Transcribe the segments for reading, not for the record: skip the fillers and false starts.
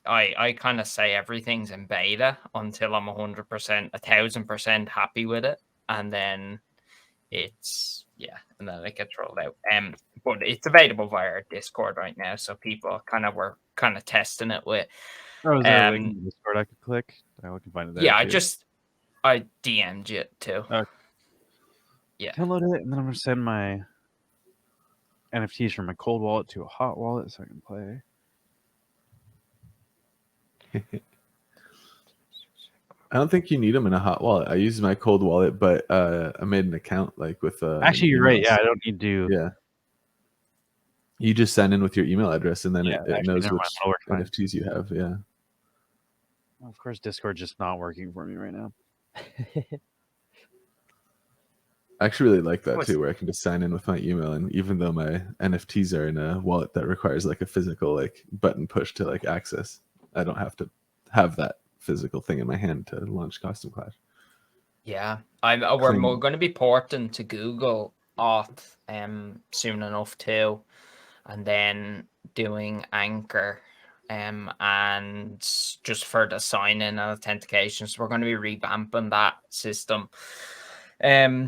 I kind of say everything's in beta until I'm 100%, 1,000% happy with it, and then and then it gets rolled out. But it's available via our Discord right now, so people were kind of testing it with. Oh, is there a link in the Discord I could click? I can find it there. Yeah, too. I DM'd it too. Okay. Yeah. Download it, and then I'm gonna send my NFTs from my cold wallet to a hot wallet so I can play. I don't think you need them in a hot wallet. I use my cold wallet, but I made an account like with. Actually, you're right. Yeah, I don't need to. Yeah. You just sign in with your email address, and then it knows which NFTs you have. Yeah. Well, of course, Discord's just not working for me right now. I actually really like that too, where I can just sign in with my email, and even though my NFTs are in a wallet that requires like a physical like button push to like access, I don't have to have that physical thing in my hand to launch Custom Clash. Yeah, we're going to be porting to Google Auth soon enough too, and then doing Anchor and just for the sign-in and authentication. So we're going to be revamping that system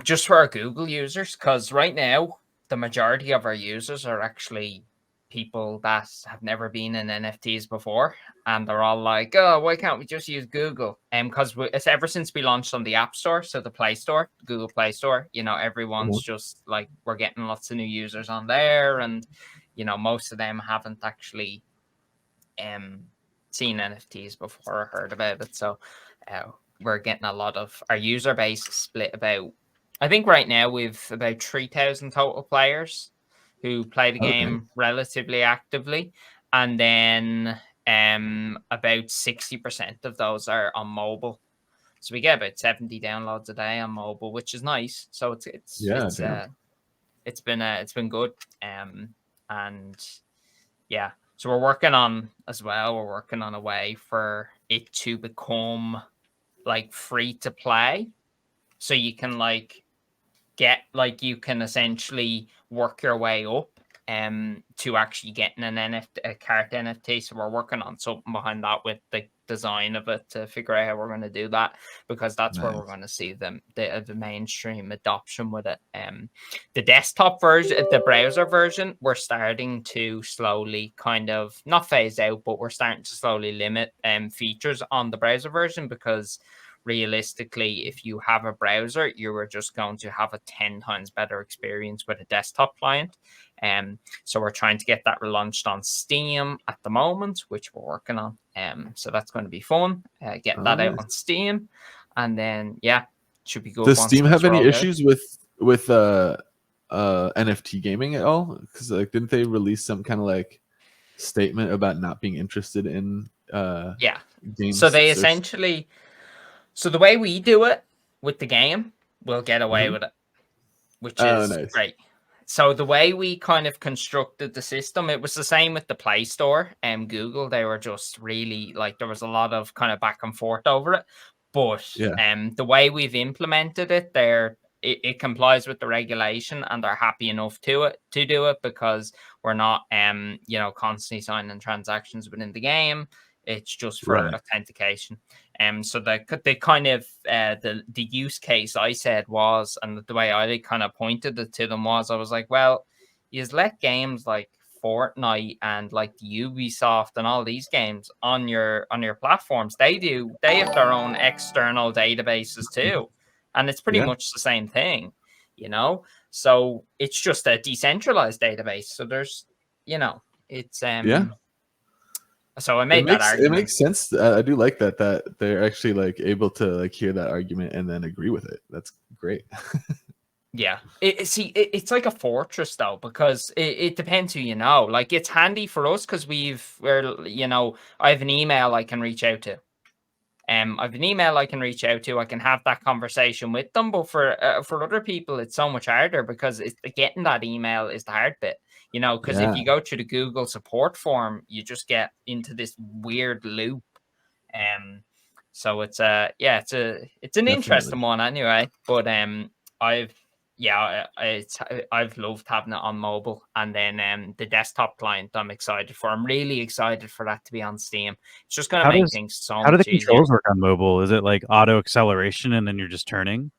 just for our Google users, because right now the majority of our users are actually people that have never been in NFTs before, and they're all like, oh, why can't we just use Google? Because it's ever since we launched on the App Store, so the Play Store, Google Play Store, everyone's just like, we're getting lots of new users on there, and most of them haven't actually seen NFTs before or heard about it. So we're getting a lot of our user base split about, I think right now we've about 3,000 total players who play the game relatively actively, and then about 60% of those are on mobile. So we get about 70 downloads a day on mobile, which is nice. So it's been good. And yeah, so we're working on a way for it to become like free to play, so you can you can essentially work your way up to actually getting an NFT, a cart NFT. So we're working on something behind that with the design of it to figure out how we're going to do that, because that's where we're going to see the mainstream adoption with it. The desktop version, the browser version, we're starting to slowly kind of not phase out, but we're starting to slowly limit features on the browser version, because realistically, if you have a browser, you are just going to have a 10 times better experience with a desktop client. So we're trying to get that relaunched on Steam at the moment, which we're working on. So that's going to be fun. Get that out on Steam, and then should be good. Does Steam have any issues with NFT gaming at all? Because like, didn't they release some kind of like statement about not being interested in games? So they essentially. So the way we do it with the game, we'll get away with it, which is great. So the way we kind of constructed the system, it was the same with the Play Store and Google. They were just really like, there was a lot of kind of back and forth over it. But the way we've implemented it, it complies with the regulation, and they're happy enough to do it, because we're not constantly signing transactions within the game. It's just for authentication. So the kind of the use case I said was, and the way I kind of pointed it to them was, I was like, well, you just let games like Fortnite and like Ubisoft and all these games on your platforms. They have their own external databases too, and it's pretty much the same thing, So it's just a decentralized database. So there's, it's So I made that argument. It makes sense. I do like that they're actually like able to like hear that argument and then agree with it. That's great. Yeah. It's like a fortress though, because it depends who you know. Like, it's handy for us because I have an email I can reach out to. I can have that conversation with them. But for other people, it's so much harder, because getting that email is the hard bit. Because if you go to the Google support form, you just get into this weird loop. So it's an interesting one anyway. But I've loved having it on mobile, and then the desktop client I'm excited for. I'm really excited for that to be on Steam. It's just going to make things so much easier. How do the controls work on mobile? Is it like auto acceleration and then you're just turning?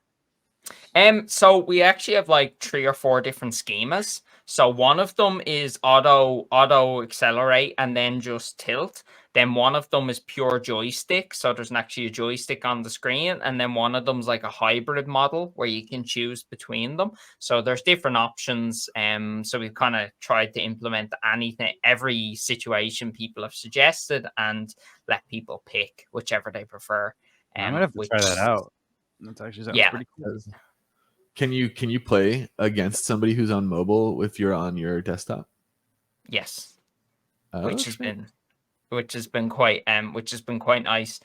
So we actually have like 3 or 4 different schemas. So one of them is auto accelerate and then just tilt. Then one of them is pure joystick. So there's actually a joystick on the screen. And then one of them's like a hybrid model where you can choose between them. So there's different options. So we've kind of tried to implement every situation people have suggested and let people pick whichever they prefer. I might have to try that out. That's actually sounds pretty cool. Can you play against somebody who's on mobile if you're on your desktop? Yes, which has been quite nice.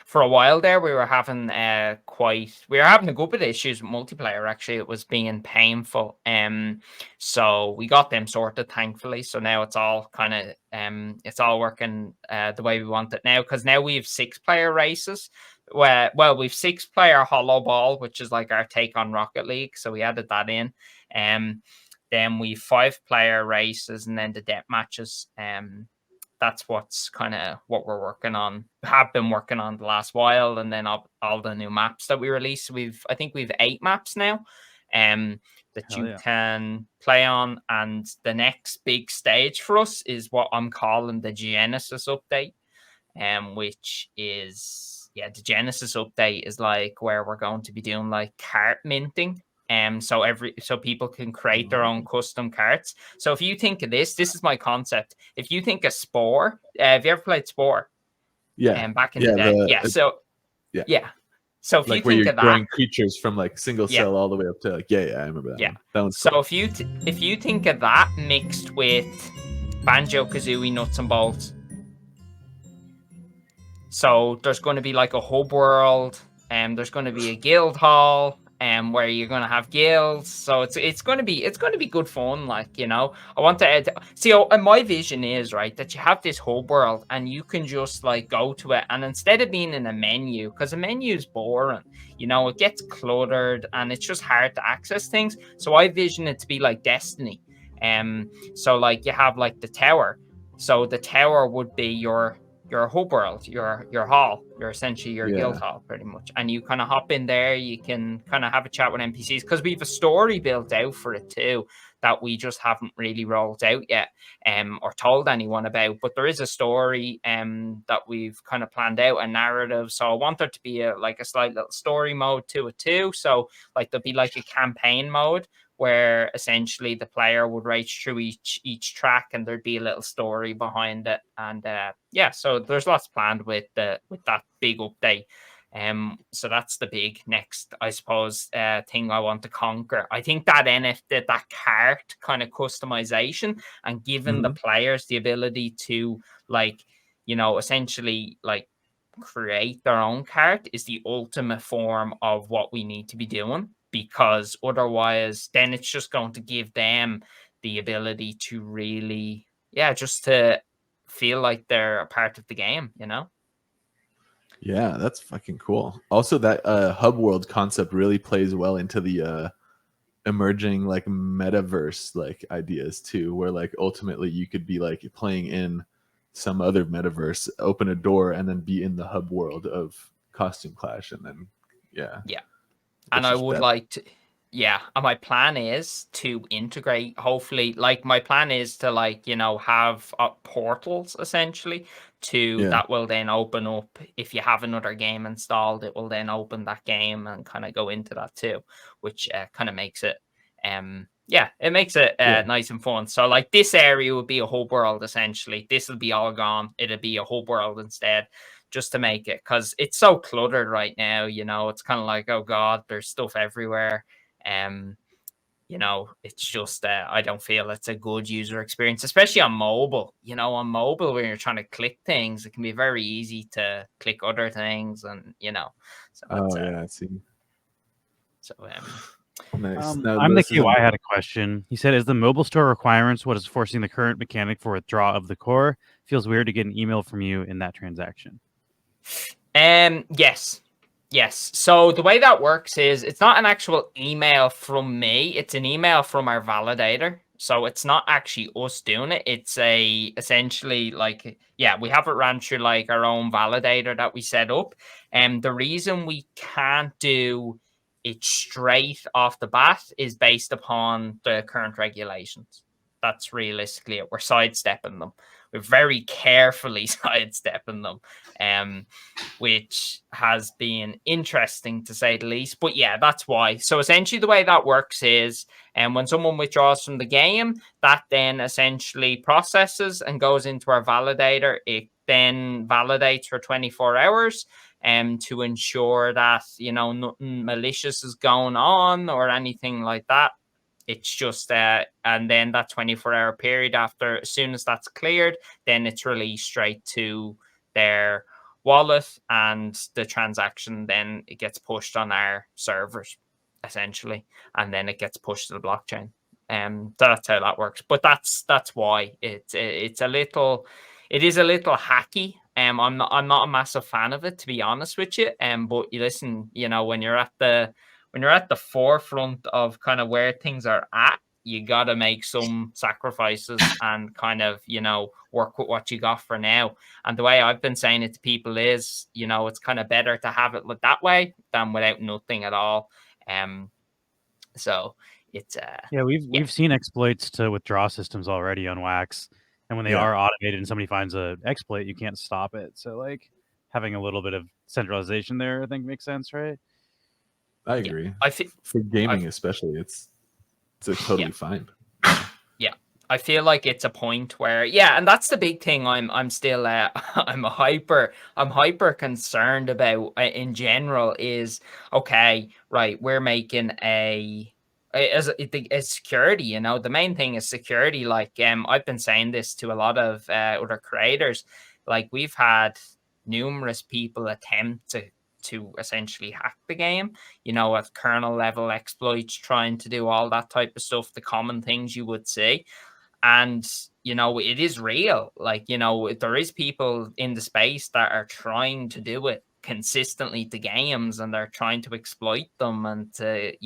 For a while there, we were having a good bit of issues with multiplayer. Actually, it was being painful. So we got them sorted, thankfully. So now it's all kind of it's all working the way we want it now. Because now we have 6-player races. Well, we've 6-player Hollow Ball, which is like our take on Rocket League. So we added that in. Then we 5-player races, and then the death matches. That's what's kind of what we're working on. Have been working on the last while, and then all the new maps that we released. I think we've 8 maps now, that you can play on. And the next big stage for us is what I'm calling the Genesis update, which is. Yeah, the Genesis update is like where we're going to be doing like cart minting. So people can create their own custom carts. So if you think of this is my concept. If you think of Spore, have you ever played Spore? Yeah. Back in the day. So if like you where think you're of that, growing creatures from like single cell all the way up to like I remember that. Yeah. One. That one's so cool. if you think of that mixed with Banjo-Kazooie nuts and bolts. So there's going to be like a hub world, and there's going to be a guild hall, where you're going to have guilds. So it's going to be good fun. Like, you know, I want to see. My vision is right that you have this hub world, and you can just like go to it, and instead of being in a menu, because a menu is boring, you know, it gets cluttered and it's just hard to access things. So I vision it to be like Destiny. So like you have like the tower. So the tower would be your hub world, your hall, you're essentially your guild hall pretty much. And you kind of hop in there, you can kind of have a chat with NPCs, because we have a story built out for it too that we just haven't really rolled out yet, or told anyone about. But there is a story that we've kind of planned out, a narrative. So I want there to be a slight little story mode to it too. So like there'll be like a campaign mode where essentially the player would race through each track, and there'd be a little story behind it. And so there's lots planned with that big update. So that's the big next, I suppose, thing I want to conquer. I think that NFT, that cart kind of customization, and giving the players the ability to, like, you know, essentially like create their own cart is the ultimate form of what we need to be doing. Because otherwise, then it's just going to give them the ability to really, just to feel like they're a part of the game, you know? Yeah, that's fucking cool. Also, that hub world concept really plays well into the emerging like metaverse like ideas too, where like ultimately you could be like playing in some other metaverse, open a door, and then be in the hub world of Costume Clash, and then and I would like to, and my plan is to integrate, hopefully, like my plan is to like, you know, have portals essentially that will then open up. If you have another game installed, it will then open that game and kind of go into that too, which kind of makes it, it makes it nice and fun. So like this area would be a hub world essentially. This will be all gone. It'll be a hub world instead, just to make it, because it's so cluttered right now, you know. It's kind of like, oh god, there's stuff everywhere. You know, it's just I don't feel it's a good user experience, especially on mobile. You know, on mobile when you're trying to click things, it can be very easy to click other things, and you know. So I see. So nice. I'm the QI had a question. He said, is the mobile store requirements what is forcing the current mechanic for withdrawal of the core? Feels weird to get an email from you in that transaction. Yes. Yes. So the way that works is it's not an actual email from me. It's an email from our validator. So it's not actually us doing it. It's essentially like, yeah, we have it ran through like our own validator that we set up. And the reason we can't do it straight off the bat is based upon the current regulations. That's realistically it. We're sidestepping them. We're very carefully sidestepping them. Which has been interesting to say the least. But yeah, that's why. So essentially the way that works is when someone withdraws from the game, that then essentially processes and goes into our validator. It then validates for 24 hours to ensure that, nothing malicious is going on or anything like that. It's just and then that 24-hour period after, as soon as that's cleared, then it's released straight to their wallet, and the transaction then it gets pushed on our servers essentially, and then it gets pushed to the blockchain. That's how that works. But that's why it is a little hacky. I'm not a massive fan of it, to be honest with you. But you listen, when you're at the forefront of kind of where things are at, you got to make some sacrifices and kind of, work with what you got for now. And the way I've been saying it to people is, it's kind of better to have it that way than without nothing at all. So it's we've seen exploits to withdraw systems already on Wax, and when they are automated and somebody finds a exploit, you can't stop it. So like having a little bit of centralization there, I think makes sense, right? I agree. For gaming especially, it's totally fine. Yeah. I feel like it's a point where, and that's the big thing. I'm still I'm hyper concerned about in general is, okay, right, we're making as security, the main thing is security. Like I've been saying this to a lot of other creators. Like we've had numerous people attempt to essentially hack the game, at kernel level exploits, trying to do all that type of stuff, the common things you would see. And, it is real. Like, there is people in the space that are trying to do it consistently to games, and they're trying to exploit them and to,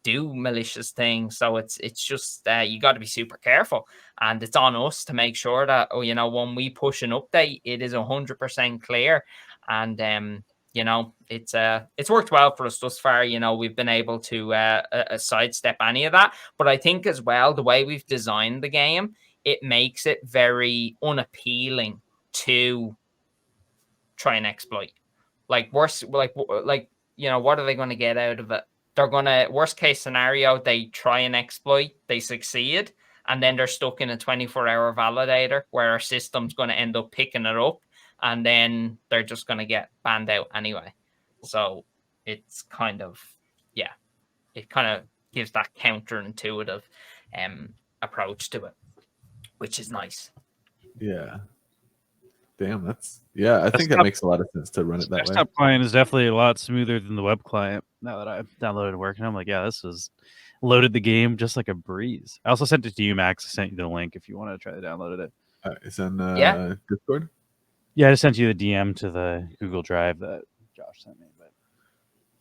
do malicious things. So it's just you got to be super careful, and it's on us to make sure that when we push an update, it is 100% clear. And it's worked well for us thus far. We've been able to sidestep any of that. But I think as well, the way we've designed the game, it makes it very unappealing to try and exploit. Like worse, like what are they going to get out of it? They're going to, worst case scenario, they try and exploit, they succeed, and then they're stuck in a 24-hour validator where our system's going to end up picking it up, and then they're just going to get banned out anyway. So it's kind of, it kind of gives that counterintuitive approach to it, which is nice. Yeah. Damn, I think that makes a lot of sense to run it that way. Desktop client is definitely a lot smoother than the web client. Now that I've downloaded working, I'm like, this was loaded the game just like a breeze. I also sent it to you, Max. I sent you the link if you want to try to download it. It's on Discord? Yeah, I just sent you the DM to the Google Drive that Josh sent me. But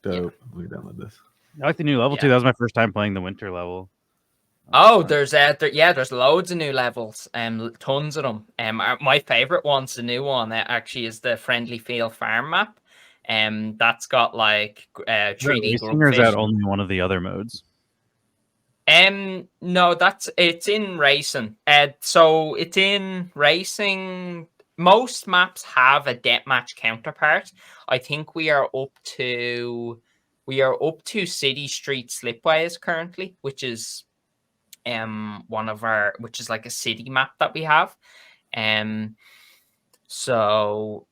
dope. Let me download this. I like the new level too. That was my first time playing the winter level. There's there's loads of new levels, tons of them. My favorite one's the new one. Actually, is the Friendly Field Farm map. That's got like 3D group. Or is that only one of the other modes? No, it's in racing. So it's in racing. Most maps have a deathmatch counterpart. I think we are up to City Street Slipways currently, which is which is like a city map that we have. So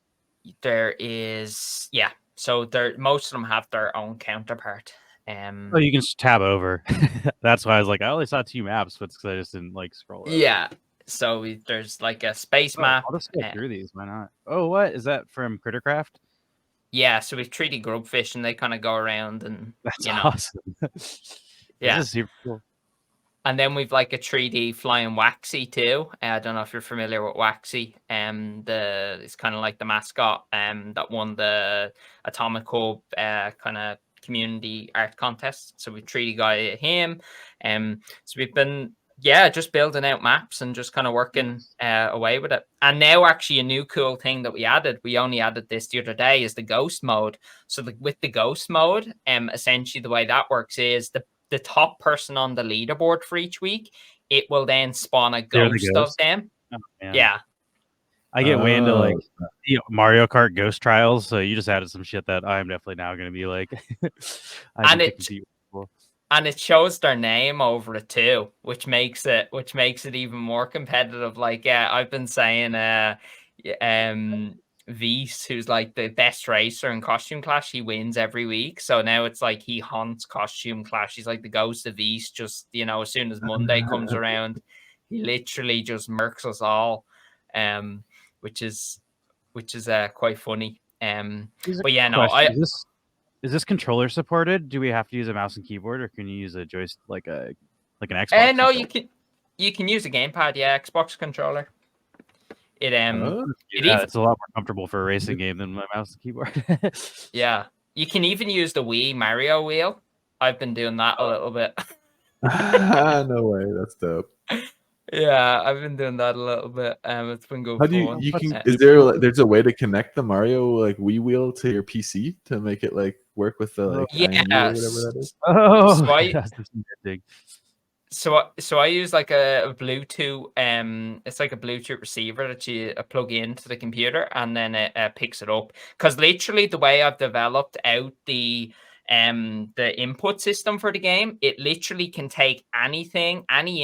there is so most of them have their own counterpart. You can just tab over. That's why I was like, I only saw 2 maps, but because I just didn't like scroll over. Yeah. So there's like a space map. I'll just go through these. Why not? Oh, what is that from Crittercraft? Yeah, so we've 3D grubfish, and they kind of go around, and that's awesome. Yeah, this is super cool. And then we've like a 3D flying Waxy too. I don't know if you're familiar with Waxy. It's kind of like the mascot that won the Atomic Hub kind of community art contest. So we 3D guy him. So we've been just building out maps and just kind of working away with it. And now actually a new cool thing that we only added this the other day, is the ghost mode. So with the ghost mode, essentially the way that works is the top person on the leaderboard for each week, it will then spawn a ghost of them. Oh, yeah. I get way into like Mario Kart Ghost Trials, so you just added some shit that I'm definitely now going to be like. And it shows their name over it too, which makes it even more competitive. Like I've been saying, Vise, who's like the best racer in Costume Clash, he wins every week. So now it's like he haunts Costume Clash. He's like the ghost of Vise. Just as soon as Monday comes around, he literally just murks us all, which is quite funny. But yeah, no, is this controller supported? Do we have to use a mouse and keyboard, or can you use a joystick like an Xbox? No, you can use a gamepad. Yeah, Xbox controller. It's a lot more comfortable for a racing game than my mouse and keyboard. Yeah, you can even use the Wii Mario wheel. I've been doing that a little bit. No way, that's dope. Yeah, I've been doing that a little bit. It's been good. How do you can? Is there's a way to connect the Mario like Wii wheel to your PC to make it like work with the like IMU or whatever that is? Oh, so I use like a Bluetooth. It's like a Bluetooth receiver that you plug into the computer, and then it picks it up. Because literally the way I've developed out the input system for the game, it literally can take any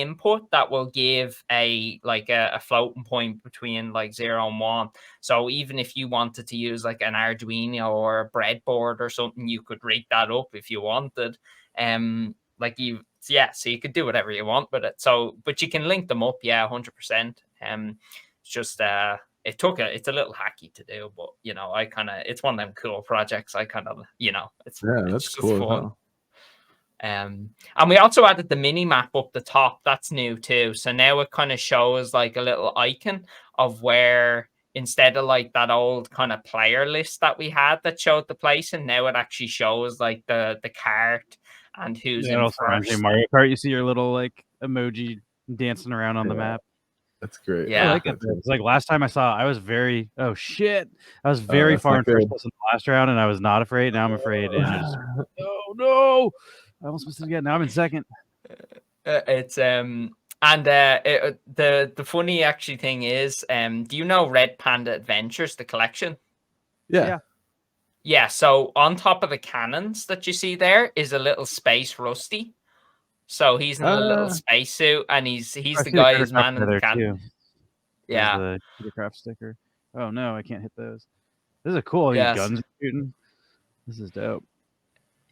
input that will give a floating point between like 0 and 1. So even if you wanted to use like an Arduino or a breadboard or something, you could rig that up if you wanted. So you could do whatever you want with it. So, but you can link them up, 100%. It's just it's a little hacky to do, but it's one of them cool projects. It's that's cool. Fun. And we also added the mini map up the top. That's new too. So now it kind of shows like a little icon of where, instead of like that old kind of player list that we had that showed the place, and now it actually shows like the cart and who's in first. In Mario Kart, you see your little like emoji dancing around on the map. That's great. Yeah, I like it. It's like last time I saw, I was very far in first place in the last round, and I was not afraid. Now I'm afraid. No, I almost missed it again. Now I'm in second. It's the funny actually thing is, do you know Red Panda Adventures, the collection? Yeah, so on top of the cannons that you see there is a little space Rusty. So he's in a little spacesuit, and he's the guy who's manning the cannon. Yeah, the Petercraft sticker. Oh no, I can't hit those. This is cool. These guns shooting. This is dope.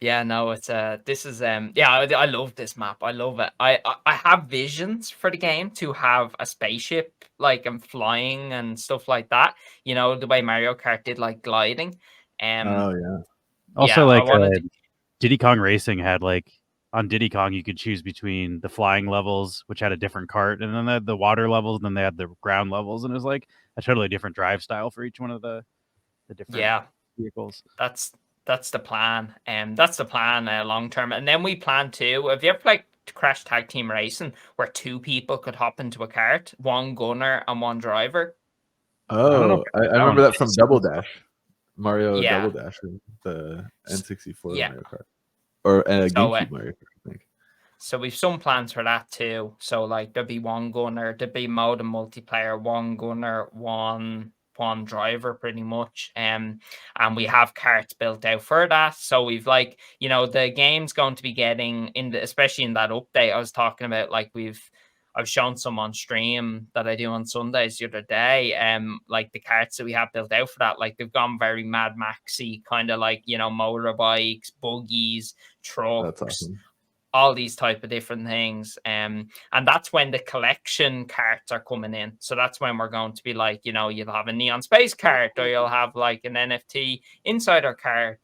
Yeah, no, it's this is I love this map. I love it. I have visions for the game to have a spaceship like and flying and stuff like that. The way Mario Kart did like gliding. Also, Diddy Kong Racing had like, on Diddy Kong you could choose between the flying levels, which had a different cart, and then they had the water levels, and then they had the ground levels, and it was like a totally different drive style for each one of the different vehicles. That's the plan. That's the plan long term. And then we plan to, have you ever played Crash Tag Team Racing, where 2 people could hop into a cart, 1 gunner and 1 driver? Oh, I remember that from Double Dash. Mario Double Dash, the N64 Mario Kart, or GameCube Mario Kart, I think. So we've some plans for that too. So like there'd be 1 gunner, there'd be mode and multiplayer, 1 gunner, one driver, pretty much. And we have carts built out for that. So we've like, the game's going to be getting especially in that update I was talking about, like I've shown some on stream that I do on Sundays the other day. Like the carts that we have built out for that, like they've gone very Mad Maxy, kind of like, motorbikes, buggies, trucks. That's awesome. All these type of different things. And that's when the collection carts are coming in. So that's when we're going to be like, you'll have a Neon Space cart, or you'll have like an NFT Insider cart.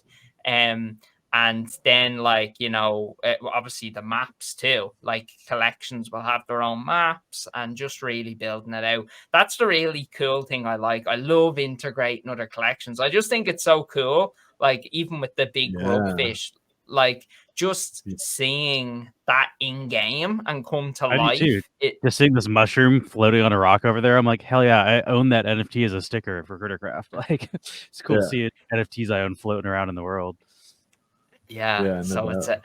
And then, like, you know, obviously the maps too, like collections will have their own maps and just really building it out. That's the really cool thing I like. I love integrating other collections. I just think it's so cool. Like, even with the big grubfish, like just seeing that in game and come to life. Do too. Just seeing this mushroom floating on a rock over there, I'm like, hell yeah, I own that NFT as a sticker for Crittercraft. Like, it's cool to see NFTs I own floating around in the world. Yeah, so so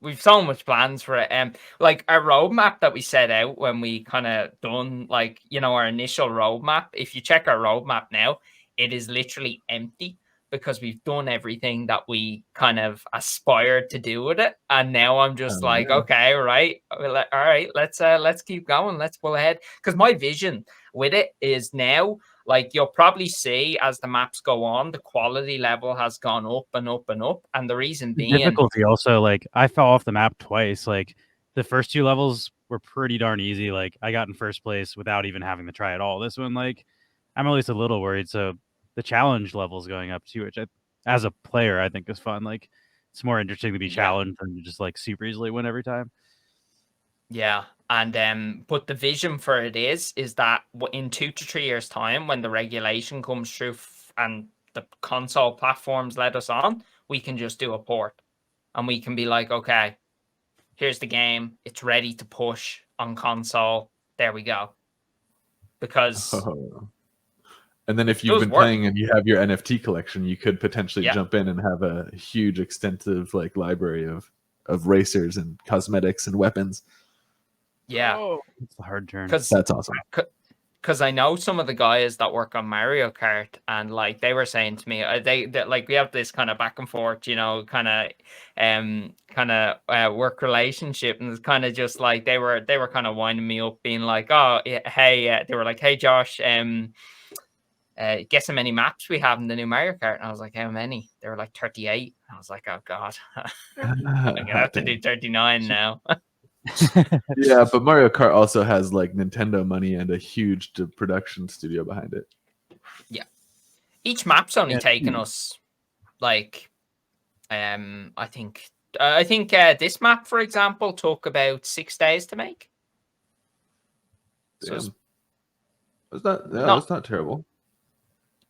we've so much plans for it. Like our roadmap that we set out when we kind of done, like, you know, our initial roadmap. If you check our roadmap now, it is literally empty because we've done everything that we kind of aspired to do with it. And now I'm just okay, right, all right, let's keep going, let's pull ahead. Because my vision with it is now, like, you'll probably see as the maps go on, the quality level has gone up and up and up. And the reason being, difficulty also, like, I fell off the map twice. Like, the first 2 levels were pretty darn easy. Like, I got in first place without even having to try at all. This one, like, I'm at least a little worried. So the challenge level's going up too, which as a player, I think is fun. Like, it's more interesting to be challenged than to just like super easily win every time. Yeah. And but the vision for it is that in 2 to 3 years' time, when the regulation comes through and the console platforms let us on, we can just do a port and we can be like, okay, here's the game, it's ready to push on console. There we go. Because and then if you've been playing and you have your NFT collection, you could potentially jump in and have a huge, extensive like library of racers and cosmetics and weapons. Yeah, it's the hard turn. That's awesome. Because I know some of the guys that work on Mario Kart, and like they were saying to me, they like we have this kind of back and forth, you know, kind of work relationship, and it's kind of just like they were kind of winding me up, being like, oh, hey, they were like, hey, Josh, guess how many maps we have in the new Mario Kart? And I was like, how many? They were like 38. I was like, oh god, I'm gonna have to do 39 now. Yeah, but Mario Kart also has like Nintendo money and a huge production studio behind it. Yeah, each map's only taken us like I think this map, for example, took about 6 days to make. Damn. So that's not terrible.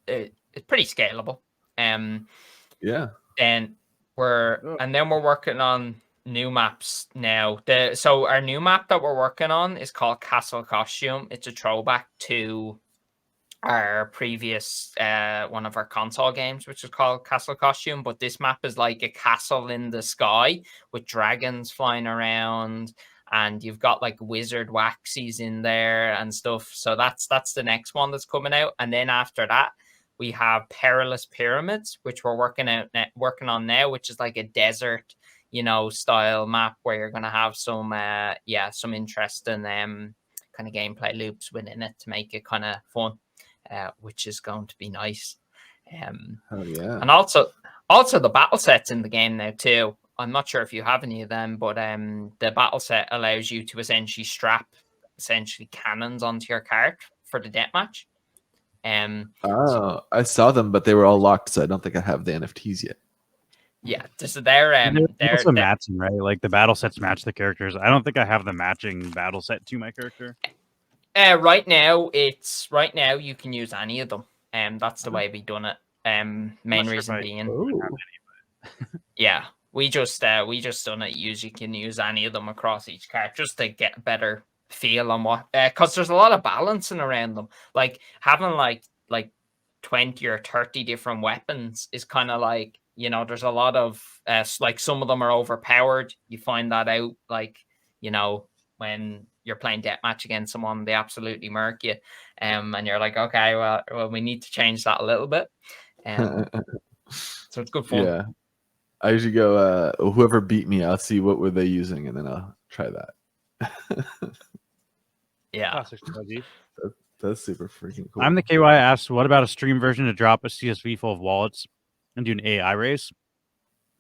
It's pretty scalable. Yeah. Then we're working on new maps now. So our new map that we're working on is called Castle Costume. It's a throwback to our previous one of our console games, which is called Castle Costume. But this map is like a castle in the sky with dragons flying around, and you've got like wizard waxies in there and stuff. So that's the next one that's coming out. And then after that, we have Perilous Pyramids, which we're working on now, which is like a desert, you know, style map where you're going to have some interesting kind of gameplay loops within it to make it kind of fun, which is going to be nice. Oh yeah. And also the battle sets in the game now too. I'm not sure if you have any of them, but the battle set allows you to essentially strap cannons onto your cart for the deathmatch. I saw them, but they were all locked, so I don't think I have the NFTs yet. Yeah, so they're also matching, right? Like the battle sets match the characters. I don't think I have the matching battle set to my character. Right now you can use any of them. That's the way we done it. Main reason being, yeah, we just done it. You can use any of them across each card just to get a better feel on what, because there's a lot of balancing around them. Like having like 20 or 30 different weapons is kind of like, you know, there's a lot of like some of them are overpowered. You find that out, like, you know, when you're playing deathmatch against someone, they absolutely murk you, and you're like, okay, well, we need to change that a little bit. So it's good fun. Yeah, I usually go, whoever beat me, I'll see what were they using, and then I'll try that. Yeah. That's super freaking cool. I'm the KY asked, what about a stream version to drop a CSV full of wallets and do an AI race?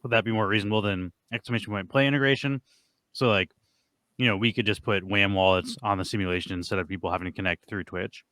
Would that be more reasonable than exclamation point play integration? So like, you know, we could just put WAM wallets on the simulation instead of people having to connect through Twitch.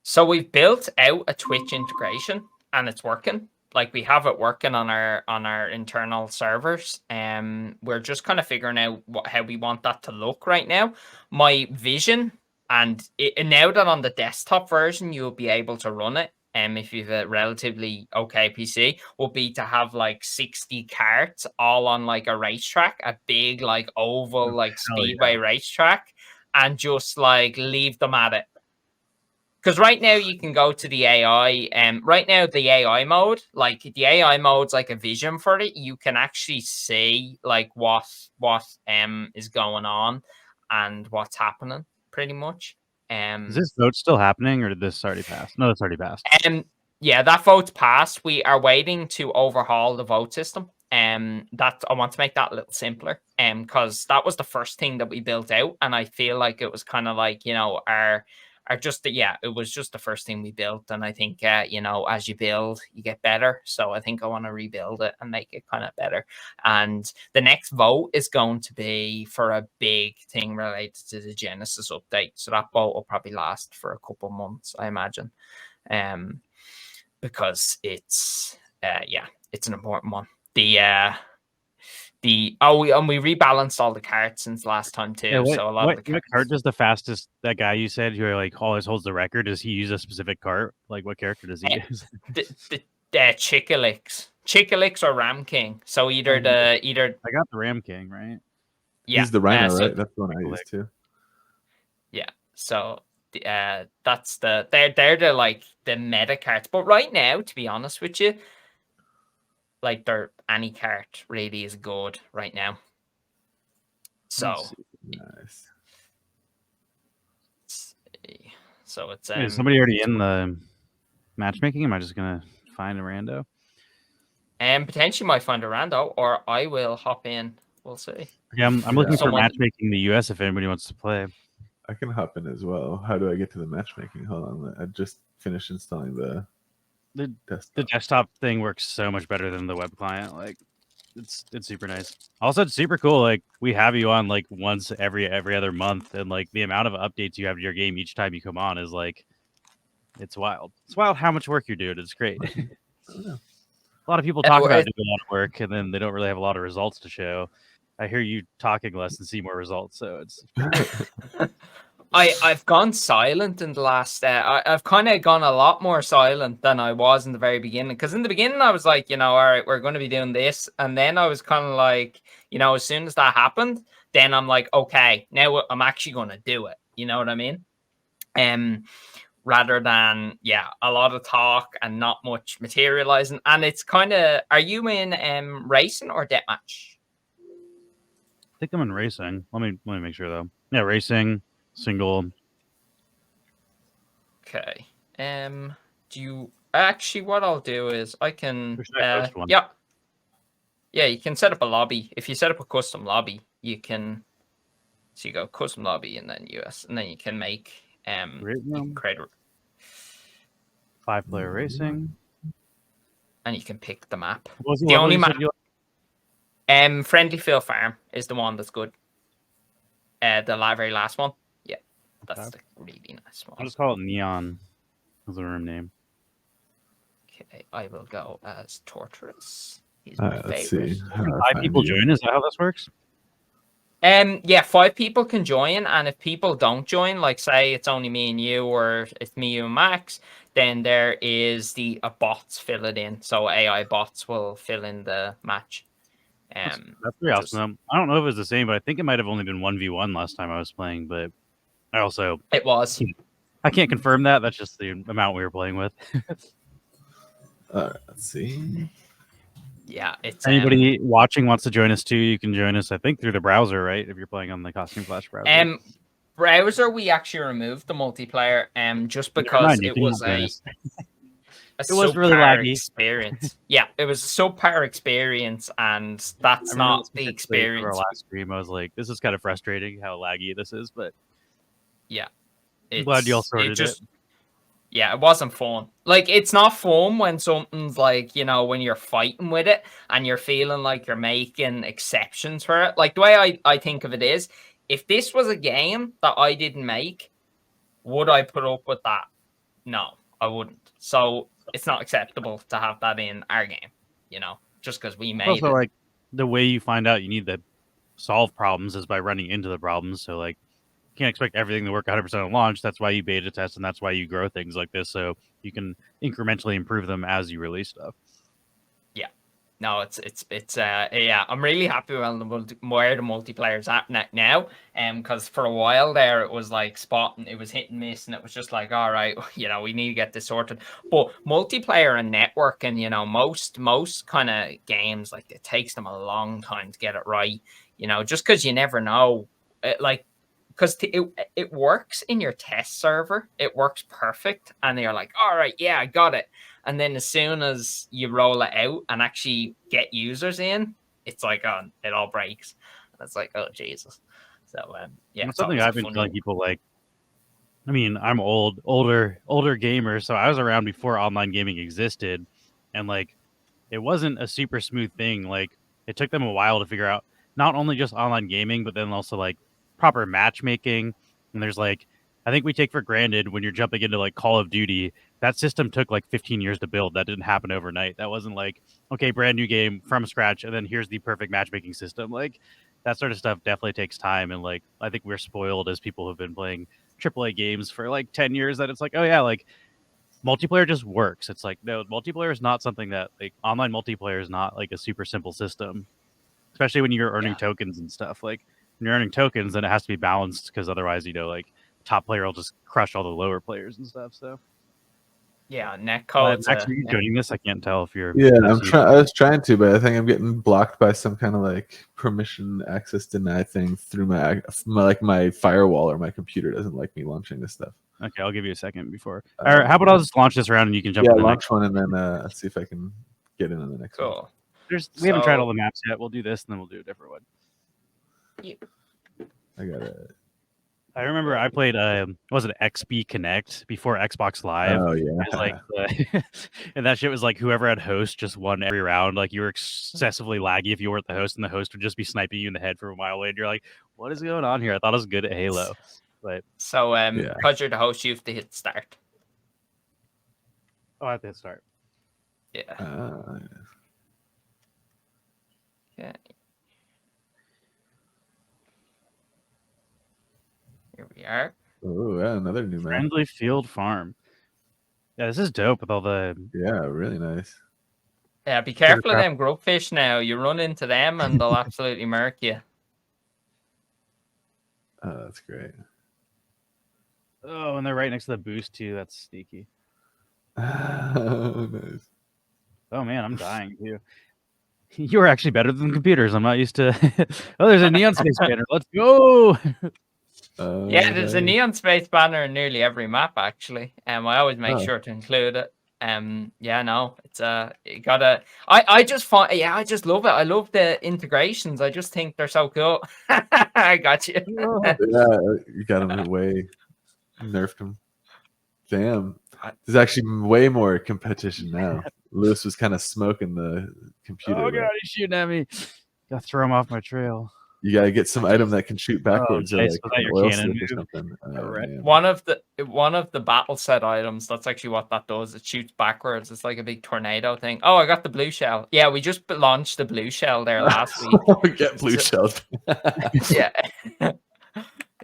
So we've built out a Twitch integration, and it's working. Like, we have it working on our internal servers. We're just kind of figuring out how we want that to look right now. My vision, and now that on the desktop version you'll be able to run it, if you've a relatively okay PC, will be to have like 60 carts all on like a racetrack, a big like oval like speedway racetrack, and just like leave them at it. Because right now you can go to the AI, right now the AI mode, like the AI mode's like a vision for it. You can actually see like what is going on and what's happening pretty much. Is this vote still happening, or did this already pass? No, it's already passed. Yeah, that vote's passed. We are waiting to overhaul the vote system. That I want to make that a little simpler. Because that was the first thing that we built out, and I feel like it was kind of like, you know, it was just the first thing we built, and I think you know, as you build, you get better. So I think I want to rebuild it and make it kind of better. And the next vote is going to be for a big thing related to the Genesis update. So that vote will probably last for a couple months, I imagine. Because it's it's an important one. We rebalanced all the cards since last time too. Yeah, so a lot of the cards. What card does the fastest, that guy you said who like always holds the record, does he use a specific card? Like, what character does he use? The Chickalix or Ram King. So I got the Ram King, right? Yeah, he's the Rhino, right? That's the one I use too. Yeah, so that's they're the like the meta cards. But right now, to be honest with you, like any card really is good right now. So nice. So it's is somebody already in the matchmaking? Am I just gonna find a rando? Potentially might find a rando, or I will hop in. We'll see. Yeah, I'm looking for matchmaking in the US if anybody wants to play. I can hop in as well. How do I get to the matchmaking? Hold on, I just finished installing the desktop. The desktop thing works so much better than the web client. Like, it's super nice. Also, it's super cool. Like, we have you on like once every other month, and like the amount of updates you have to your game each time you come on is like, it's wild. It's wild how much work you're doing. It's great. A lot of people talk about doing a lot of work, and then they don't really have a lot of results to show. I hear you talking less and see more results, so it's. I've gone silent in the last. I've kind of gone a lot more silent than I was in the very beginning. Because in the beginning, I was like, you know, all right, we're going to be doing this, and then I was kind of like, you know, as soon as that happened, then I'm like, okay, now I'm actually going to do it. You know what I mean? Rather than a lot of talk and not much materializing. And it's kind of, are you in racing or deathmatch? I think I'm in racing. Let me make sure though. Yeah, racing, single. Okay. Do you actually? What I'll do is I can. You can set up a lobby. If you set up a custom lobby, you can. So you go custom lobby and then US, and then you can make create 5-player racing, and you can pick the map. The only map. Friendly Field Farm is the one that's good. The very last one. Yeah, that's the really nice one. I'll just call it Neon as a room name. Okay, I will go as Torturous. He's my favorite. Let's see. 5 people join. Is that how this works? 5 people can join, and if people don't join, like say it's only me and you, or it's me, you, and Max, then there is the bots fill it in. So AI bots will fill in the match. That's pretty awesome. I don't know if it was the same, but I think it might have only been 1v1 last time I was playing. But it was. I can't confirm that. That's just the amount we were playing with. Let's see. Yeah, it's anybody watching wants to join us too. You can join us, I think, through the browser, right? If you're playing on the Costume Flash browser. Browser, we actually removed the multiplayer, just because it was it was really laggy experience. Yeah, it was a subpar experience, and that's not the experience. For our last stream, I was like, "This is kind of frustrating how laggy this is," but yeah, I'm glad you all sorted it. Yeah, it wasn't fun. Like, it's not fun when something's like, you know, when you're fighting with it and you're feeling like you're making exceptions for it. Like, the way I think of it is, if this was a game that I didn't make, would I put up with that? No, I wouldn't. So it's not acceptable to have that in our game, just because we made also, it. like, the way you find out you need to solve problems is by running into the problems. So, like, you can't expect everything to work 100% at launch. That's why you beta test, and that's why you grow things like this, so you can incrementally improve them as you release stuff. Yeah. No, it's yeah. I'm really happy where the multiplayer's at now, because for a while there it was like spotting, it was hit and miss, and it was just like, all right, we need to get this sorted. But multiplayer and networking, most kind of games, like, it takes them a long time to get it right. Just because you never know, because it works in your test server, it works perfect, and they're like, all right, yeah, I got it. And then as soon as you roll it out and actually get users in, it's like, it all breaks. And it's like, oh, Jesus. So, yeah. It's something I've been telling people, like, I mean, I'm older gamer, so I was around before online gaming existed. And, like, it wasn't a super smooth thing. Like, it took them a while to figure out not only just online gaming, but then also, like, proper matchmaking. And there's, like, I think we take for granted when you're jumping into, like, Call of Duty, that system took like 15 years to build. That didn't happen overnight. That wasn't like, okay, brand new game from scratch, and then here's the perfect matchmaking system. Like, that sort of stuff definitely takes time. And, like, I think we're spoiled as people who've been playing AAA games for like 10 years that it's like, oh yeah, like, multiplayer just works. It's like, no, multiplayer is not something that, like, online multiplayer is not like a super simple system, especially when you're earning tokens and stuff. Like, when you're earning tokens, then it has to be balanced, because otherwise, like, top player will just crush all the lower players and stuff. So yeah, netcode's actually, are you joining this? I can't tell if you're. Yeah, I was trying to, but I think I'm getting blocked by some kind of like permission access deny thing through my firewall, or my computer doesn't like me launching this stuff. Okay, I'll give you a second before. All right, how about I'll just launch this round and you can jump in the launch next one, and then see if I can get in on the next one. Cool. We haven't tried all the maps yet. We'll do this, and then we'll do a different one. Yeah. I got it. I remember I played was it XB Connect before Xbox Live? Oh yeah. It was like and that shit was like whoever had host just won every round. Like, you were excessively laggy if you weren't the host, and the host would just be sniping you in the head from a mile away, and you're like, what is going on here? I thought I was good at Halo. But so because you're the host, you have to hit start. Oh, I have to hit start. Yeah. Yeah. Here we are. Oh, yeah, another new map. Friendly Field Farm. Yeah, this is dope with all the... Yeah, really nice. Yeah, be careful of them grubfish now. You run into them and they'll absolutely murk you. Oh, that's great. Oh, and they're right next to the boost, too. That's sneaky. Oh, nice. Oh, man, I'm dying, too. You are actually better than computers. I'm not used to... Oh, there's a neon space banner. Let's go! Yeah, there's a neon space banner in nearly every map, actually. I always make sure to include it. Yeah, no, it's you gotta. I just find, I just love it. I love the integrations. I just think they're so cool. I got you. Yeah, you got him away. Nerfed him. Damn, there's actually way more competition now. Lewis was kind of smoking the computer. Oh god, he's shooting at me. Gotta throw him off my trail. You gotta get some item that can shoot backwards, or like an oil cannon slip or something. Right. One of the battle set items, that's actually what that does. It shoots backwards. It's like a big tornado thing. Oh, I got the blue shell. Yeah, we just launched the blue shell there last week. Get blue shells. Yeah.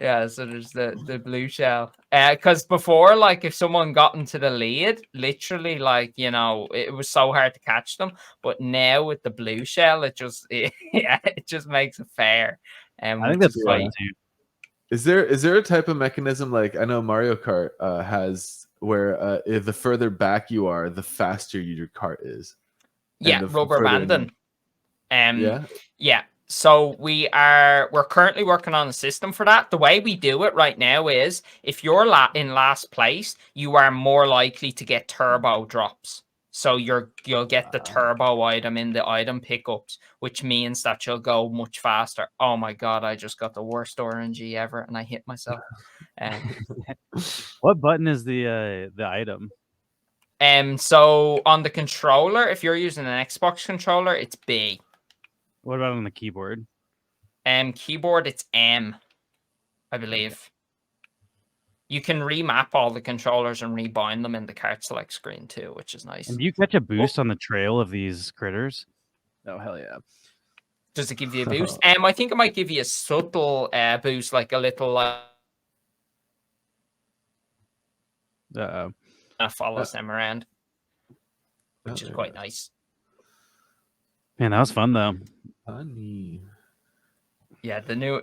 Yeah, so there's the blue shell. Because before, like, if someone got into the lead, literally, like, it was so hard to catch them. But now with the blue shell, it just makes it fair. I think that's funny too. Is there a type of mechanism, like I know Mario Kart has, where if the further back you are, the faster your cart is? Yeah, rubber banding. Yeah. So we're currently working on a system for that. The way we do it right now is if you're in last place, you are more likely to get turbo drops. So you'll get the turbo item in the item pickups, which means that you'll go much faster. Oh my god, I just got the worst RNG ever, and I hit myself. What button is the item? So on the controller, if you're using an Xbox controller, it's B. What about on the keyboard? Keyboard, it's M, I believe. You can remap all the controllers and rebind them in the cart select screen too, which is nice. And do you catch a boost on the trail of these critters? Oh, hell yeah. Does it give you a boost? I think it might give you a subtle boost, like a little follows them around, which is quite nice. Man, that was fun though. Funny. Yeah, the new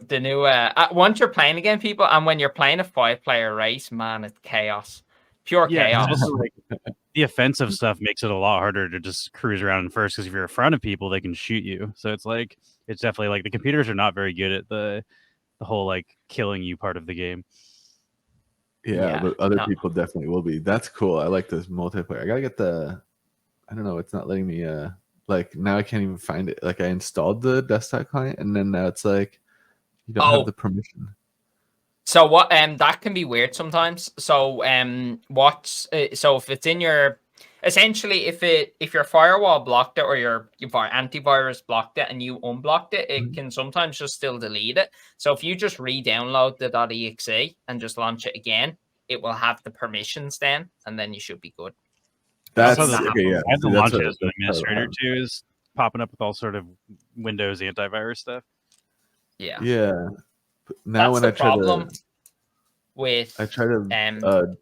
once you're playing again, people, and when you're playing a 5-player race, man, it's chaos. Pure chaos. Also, like, the offensive stuff makes it a lot harder to just cruise around in first, because if you're in front of people, they can shoot you. So it's definitely like the computers are not very good at the whole like killing you part of the game. Yeah, but other people definitely will be. That's cool. I like this multiplayer. I gotta get I don't know, it's not letting me like now I can't even find it. Like I installed the desktop client and then now it's like you don't have the permission. So what that can be weird sometimes. So so if it's in your essentially if your firewall blocked it or your antivirus blocked it and you unblocked it, it can sometimes just still delete it. So if you just re-download the .exe and just launch it again, it will have the permissions then, and then you should be good. That's okay. Yeah, I have to launch it as an administrator too. Is popping up with all sort of Windows antivirus stuff. Yeah. Yeah. Now that's when the problem with I try to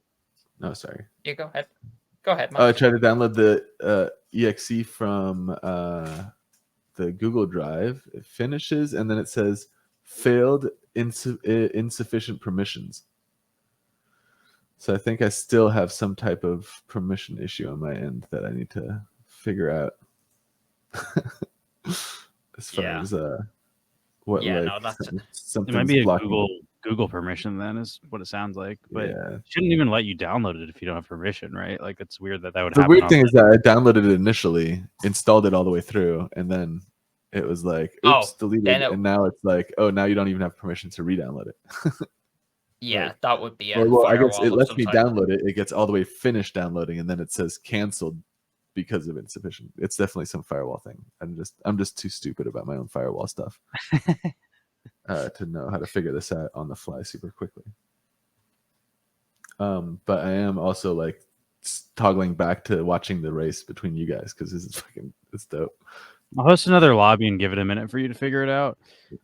no, sorry. You go ahead. Go ahead, I try to download the exe from the Google Drive. It finishes and then it says failed insufficient permissions. So I think I still have some type of permission issue on my end that I need to figure out. As far as what it might be a Google permission then is what it sounds like. But it shouldn't even let you download it if you don't have permission, right? Like it's weird that would happen. The weird thing is that I downloaded it initially, installed it all the way through, and then it was like, oops, deleted. And now it's like, oh, now you don't even have permission to re-download it. Yeah, that would be I guess it lets me download it. It gets all the way finished downloading, and then it says canceled because of insufficient. It's definitely some firewall thing. I'm just too stupid about my own firewall stuff to know how to figure this out on the fly super quickly. But I am also like toggling back to watching the race between you guys because this is it's dope. I'll host another lobby and give it a minute for you to figure it out.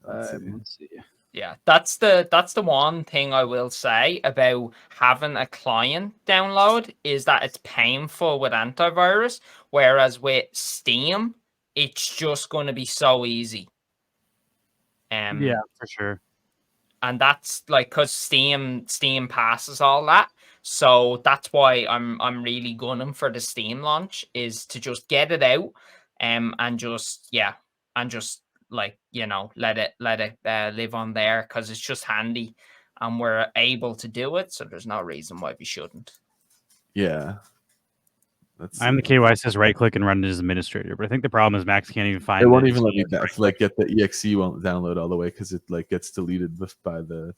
Let's see. Yeah, that's the one thing I will say about having a client download is that it's painful with antivirus, whereas with Steam, it's just going to be so easy. Yeah, for sure. And that's like because Steam passes all that, so that's why I'm really gunning for the Steam launch is to just get it out, and just like let it live on there because it's just handy and we're able to do it, so there's no reason why we shouldn't. Yeah, I'm the KY says right click and run it as administrator, but I think the problem is Max can't even find it. Won't even let me like get the exe won't download all the way because it like gets deleted by the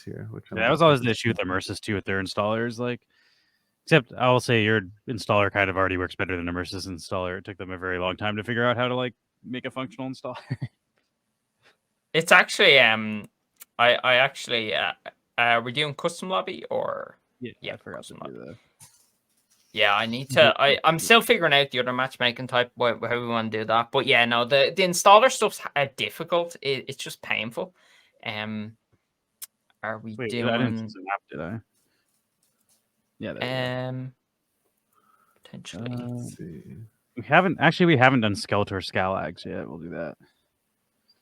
here. That was always the issue with Immersus too with their installers, like. Except I will say your installer kind of already works better than Immersus installer. It took them a very long time to figure out how to like make a functional installer. It's actually I actually we're doing custom lobby or I forgot to do that. Yeah, I need to. I'm still figuring out the other matchmaking type how we want to do that. But yeah, no, the installer stuff's difficult. It's just painful. Are we doing? I didn't use an app, did I? Yeah. Potentially. Let's see. We haven't done Skeletor Scalags yet. We'll do that.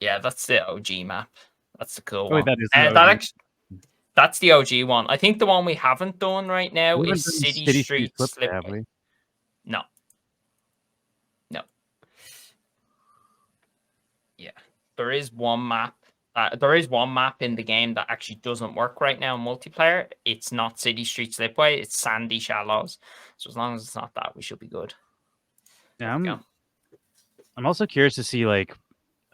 Yeah, that's the OG map. That's the cool one. That is that's the OG one. I think the one we haven't done right now is City Street Slipway. Have we? No. Yeah, there is one map. There is one map in the game that actually doesn't work right now in multiplayer. It's not City Street Slipway. It's Sandy Shallows. So as long as it's not that, we should be good. Yeah, I'm also curious to see, like,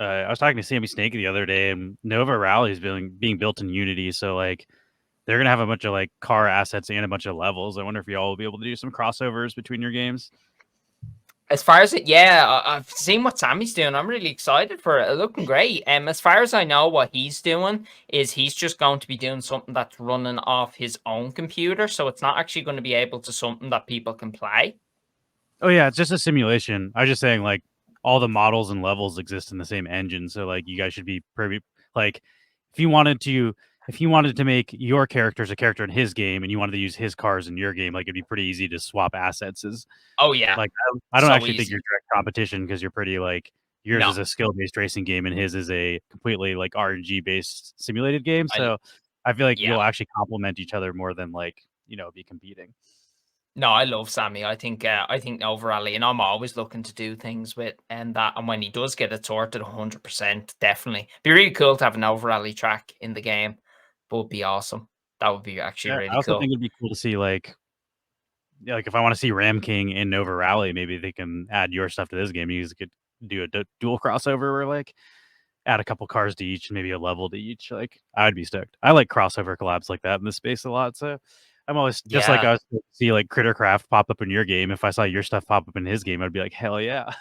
I was talking to Sammy Snake the other day, and Nova Rally is being built in Unity. So, like, they're going to have a bunch of, like, car assets and a bunch of levels. I wonder if y'all will be able to do some crossovers between your games. As far as I've seen what Sammy's doing. I'm really excited for it. It's looking great. As far as I know, what he's doing is he's just going to be doing something that's running off his own computer, so it's not actually going to be able to something that people can play. Oh yeah, it's just a simulation. I was just saying, like, all the models and levels exist in the same engine, so like you guys should be pretty like if you wanted to make your characters a character in his game and you wanted to use his cars in your game, like it'd be pretty easy to swap assets. Oh yeah, Like I don't so actually think easy. you're direct competition because you're pretty like yours No, is a skill based racing game and his is a completely like RNG based simulated game. So I feel like yeah. you'll actually complement each other more than like be competing. No, I love Sammy. I think overall, and I'm always looking to do things with and that. And when he does get it sorted, 100%, definitely be really cool to have an overally track in the game. But would be awesome. That would be actually Yeah, I really also cool. think it'd be cool to see like if I want to see Ram King in Nova Rally, maybe they can add your stuff to this game. You could do a dual crossover where like add a couple cars to each and maybe a level to each. Like I'd be stoked. I like crossover collabs like that in this space a lot. So I'm always just like I was see like Crittercraft pop up in your game. If I saw your stuff pop up in his game, I'd be like, hell yeah.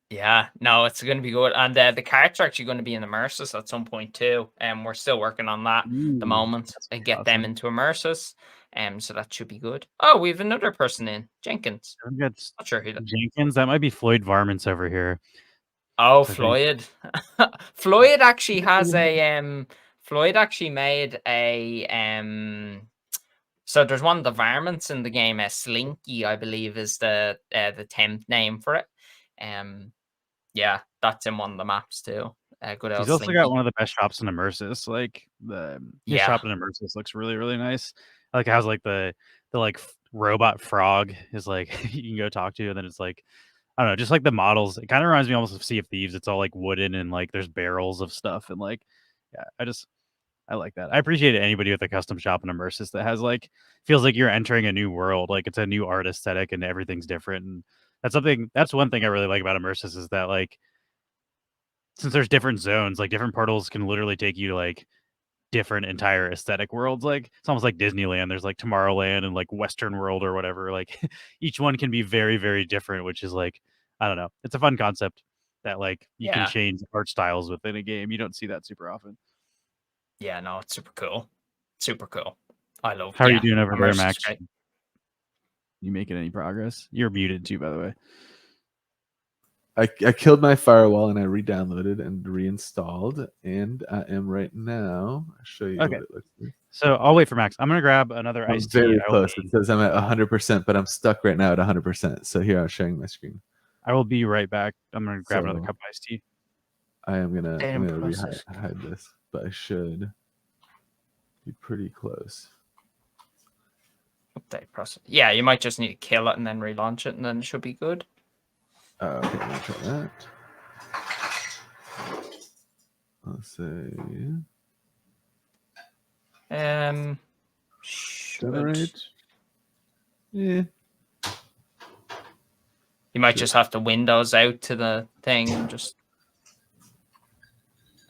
Yeah, no, it's going to be good. And the carts are actually going to be in immersives at some point too. And we're still working on that at the moment and get them into immersives. So that should be good. Oh, we have another person in Jenkins. Not sure who that. Jenkins. That might be Floyd Varmints over here. Oh, Floyd. Floyd actually has a Floyd actually made a so there's one of the varmints in the game, Slinky, I believe is the temp name for it. Yeah, that's in one of the maps too. Good old He's also Slinky. got one of the best shops in Immersus. Like his shop in Immersus looks really, really nice. Like it has like the like robot frog is like you can go talk to, and then it's like I don't know, just like the models. It kind of reminds me almost of Sea of Thieves. It's all like wooden and like there's barrels of stuff and like yeah, I like that. I appreciate anybody with a custom shop in Immersus that has like feels like you're entering a new world. Like it's a new art aesthetic and everything's different. And that's one thing I really like about Immersus is that like since there's different zones, like different portals can literally take you to like different entire aesthetic worlds. Like it's almost like Disneyland. There's like Tomorrowland and like Western World or whatever. Like each one can be very, very different, which is like, I don't know. It's a fun concept that like you can change art styles within a game. You don't see that super often. Yeah, no, it's super cool. Super cool. I love. How are you doing over there, Max? You making any progress? You're muted too, by the way. I killed my firewall and I re-downloaded and reinstalled, and I am right now. I'll show you what it looks like. So I'll wait for Max. I'm gonna grab another iced tea. Very close. It says I'm at 100%, but I'm stuck right now at 100%. So here I'm sharing my screen. I will be right back. I'm gonna grab another cup of iced tea. I am gonna hide this, but I should be pretty close. Update process. Yeah, you might just need to kill it and then relaunch it, and then it should be good. Okay, let me try that. I'll say generate. Yeah. You might just have to Windows out to the thing and just.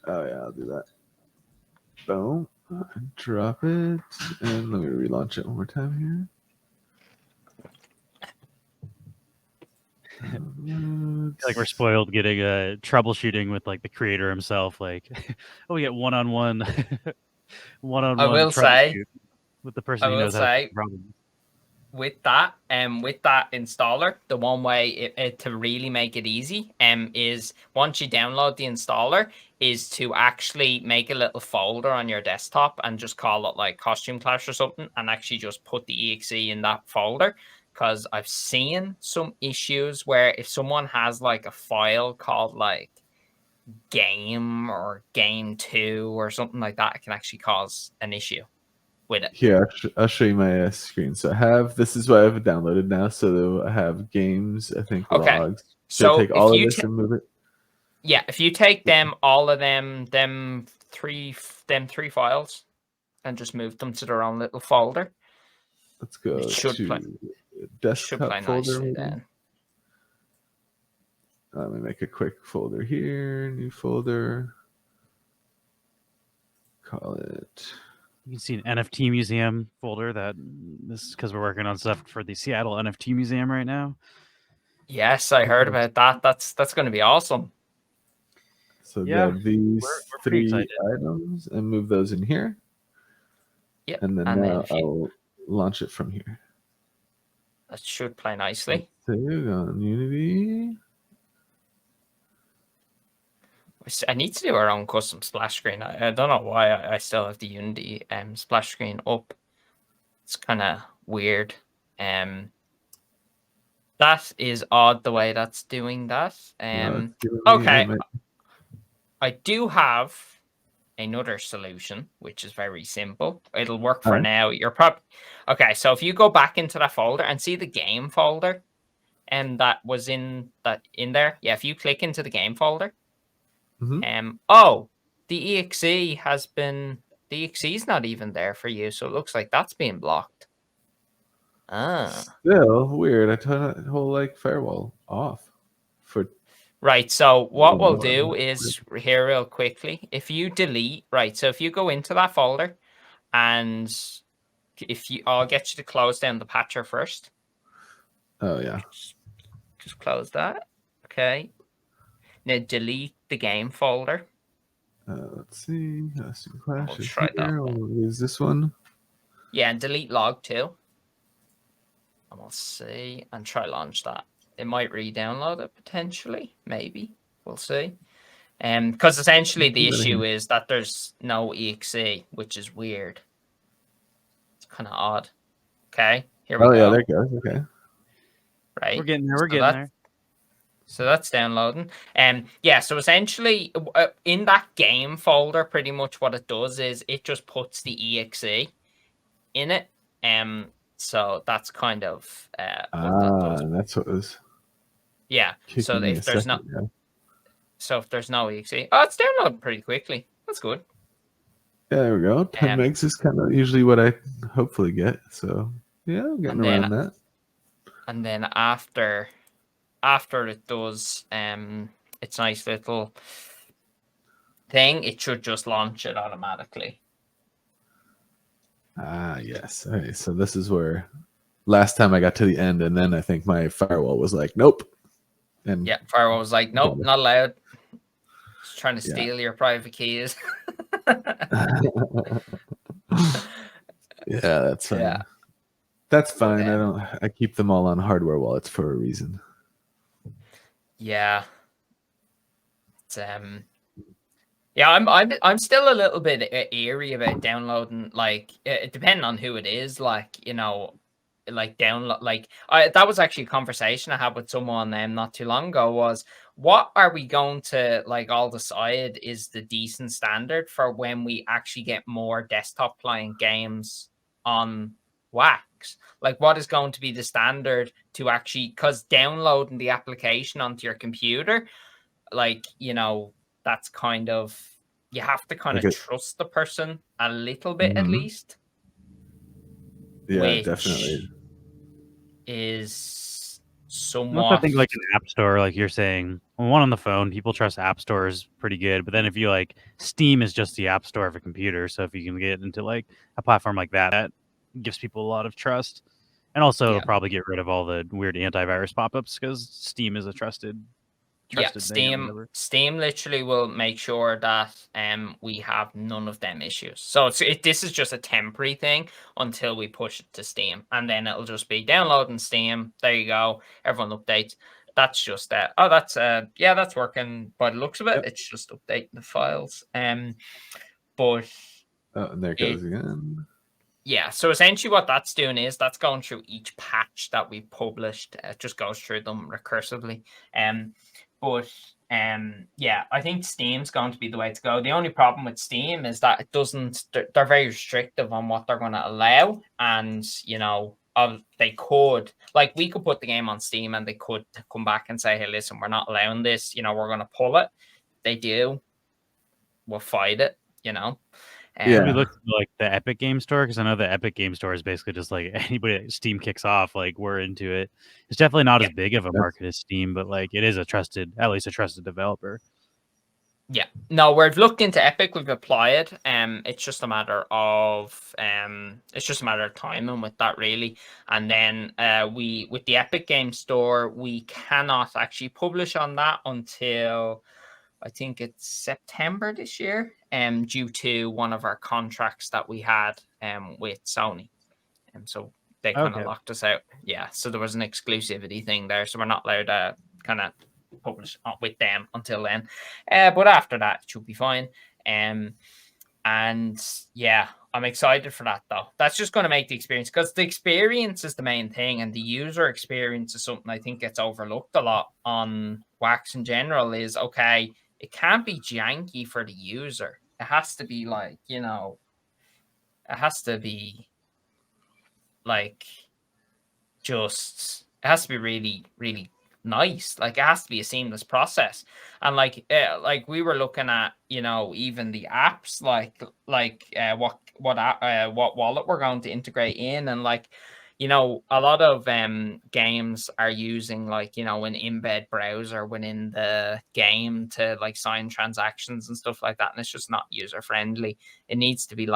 Oh yeah, I'll do that. Boom. Drop it, and let me relaunch it one more time here. Like we're spoiled getting a troubleshooting with like the creator himself. Like, oh, we get one-on-one. I will say with the person who knows how to problem. With that installer, the one way to really make it easy is once you download the installer is to actually make a little folder on your desktop and just call it like Costume Clash or something, and actually just put the exe in that folder. Because I've seen some issues where if someone has like a file called like game or game 2 or something like that, it can actually cause an issue with it. Here, I'll show you my screen. So I have, this is what I've downloaded now. So I have games, I think logs. So take all of this and move it. Yeah, if you take them, all of them three files and just move them to their own little folder. Let's go to desktop folder. Then. Let me make a quick folder here. New folder. Call it. You can see an NFT museum folder. That this is because we're working on stuff for the Seattle NFT museum right now. Yes, I heard about that. That's going to be awesome. So grab these we're 3 items and move those in here. Yep. And then now I'll launch it from here. That should play nicely. Save on Unity. I need to do our own custom splash screen. I don't know why I still have the Unity splash screen up. It's kind of weird. That is odd the way that's doing that. Okay. I do have another solution, which is very simple. It'll work for now. You're probably okay. So if you go back into that folder and see the game folder, and that was in there. Yeah, if you click into the game folder, oh, the exe has been the exe is not even there for you, so it looks like that's being blocked. Still weird. I turned that whole like firewall off for. Right, so what we'll do is here real quickly. If you delete, right, so if you go into that folder, and I'll get you to close down the patcher first. Oh yeah. Just close that. Okay. Now delete the game folder. Let's see. We'll try that. We'll use this one. Yeah, and delete log too. And we'll see and try launch that. It might re-download it potentially. Maybe. We'll see. Because essentially the issue is that there's no exe, which is weird. It's kind of odd. Okay. Here we go. Oh yeah, there it goes. Okay. Right. We're getting there. We're getting there. So that's downloading. Yeah, so essentially in that game folder, pretty much what it does is it just puts the exe in it. So that's kind of what that does. That's what it was. Yeah. So if there's if there's no exe, it's downloading pretty quickly. That's good. Yeah, there we go. 10 megs is kind of usually what I hopefully get. So yeah, I'm getting around that. And then after it does its nice little thing, it should just launch it automatically. Yes. Okay, so this is where last time I got to the end, and then I think my firewall was like, nope. And yeah, firewall was like, nope, not allowed. Just trying to steal your private keys. Yeah, that's fine. Yeah. That's fine. I keep them all on hardware wallets for a reason. Yeah. It's, yeah, I'm still a little bit eerie about downloading, like, depending on who it is, like, you know, like download, like that was actually a conversation I had with someone not too long ago, was what are we going to like all decide is the decent standard for when we actually get more desktop client games on Wax? Like, what is going to be the standard to actually, because downloading the application onto your computer, like, you know, that's kind of, you have to kind of trust the person a little bit at least. Yeah, definitely. Is somewhat. I think like an app store, like you're saying, one on the phone, people trust app stores pretty good. But then if you like, Steam is just the app store of a computer. So if you can get into like a platform like that, that gives people a lot of trust. And also it'll probably get rid of all the weird antivirus pop-ups because Steam is a trusted Steam literally will make sure that we have none of them issues. So this is just a temporary thing until we push it to Steam, and then it'll just be downloading Steam. There you go. Everyone updates. That's just that. Oh, that's that's working by the looks of it. It's just updating the files. But and there it goes again. Yeah, so essentially what that's doing is that's going through each patch that we published. It just goes through them recursively. But yeah, I think Steam's going to be the way to go. The only problem with Steam is that it doesn't. They're very restrictive on what they're going to allow, and you know, they could, like, we could put the game on Steam, and they could come back and say, "Hey, listen, we're not allowing this. You know, we're going to pull it." They do. We'll fight it. You know. We look at like the Epic Game Store, because I know the Epic Game Store is basically just like anybody that Steam kicks off, like we're into it. It's definitely not as big of a market as Steam, but like it is at least a trusted developer. Yeah, no, we've looked into Epic, we've applied. It's just a matter of timing with that, really. And then we with the Epic Game Store, we cannot actually publish on that until I think it's September this year, due to one of our contracts that we had with Sony. And so they kind of locked us out. Yeah, so there was an exclusivity thing there, so we're not allowed to kind of publish with them until then. But after that, it should be fine. And yeah, I'm excited for that though. That's just going to make the experience, because the experience is the main thing, and the user experience is something I think gets overlooked a lot on Wax in general. Is okay, it can't be janky for the user. It has to be like, it has to be like it has to be really, really nice. Like, it has to be a seamless process. And like we were looking at, even the apps, what wallet we're going to integrate in, and a lot of games are using an embed browser within the game to sign transactions and stuff like that, and it's just not user friendly. It needs to be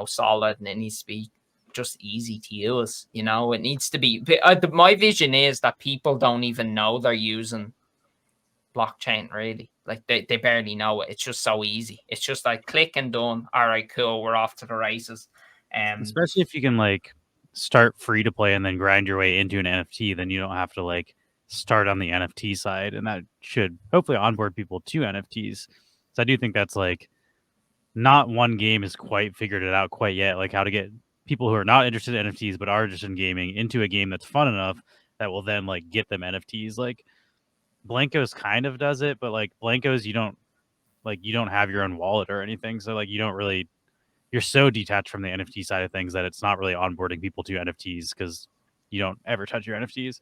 solid, and it needs to be just easy to use. It needs to be. My vision is that people don't even know they're using blockchain, really. Like, they barely know it. It's just so easy. It's just like click and done. All right, cool, we're off to the races. Especially if you can start free to play and then grind your way into an NFT, then you don't have to start on the NFT side, and that should hopefully onboard people to NFTs. So I do think that's not one game has quite figured it out quite yet, how to get people who are not interested in NFTs but are interested in gaming into a game that's fun enough that will then get them NFTs. Blankos kind of does it, but Blankos, you don't have your own wallet or anything, so you don't really, you're so detached from the NFT side of things that it's not really onboarding people to NFTs because you don't ever touch your NFTs.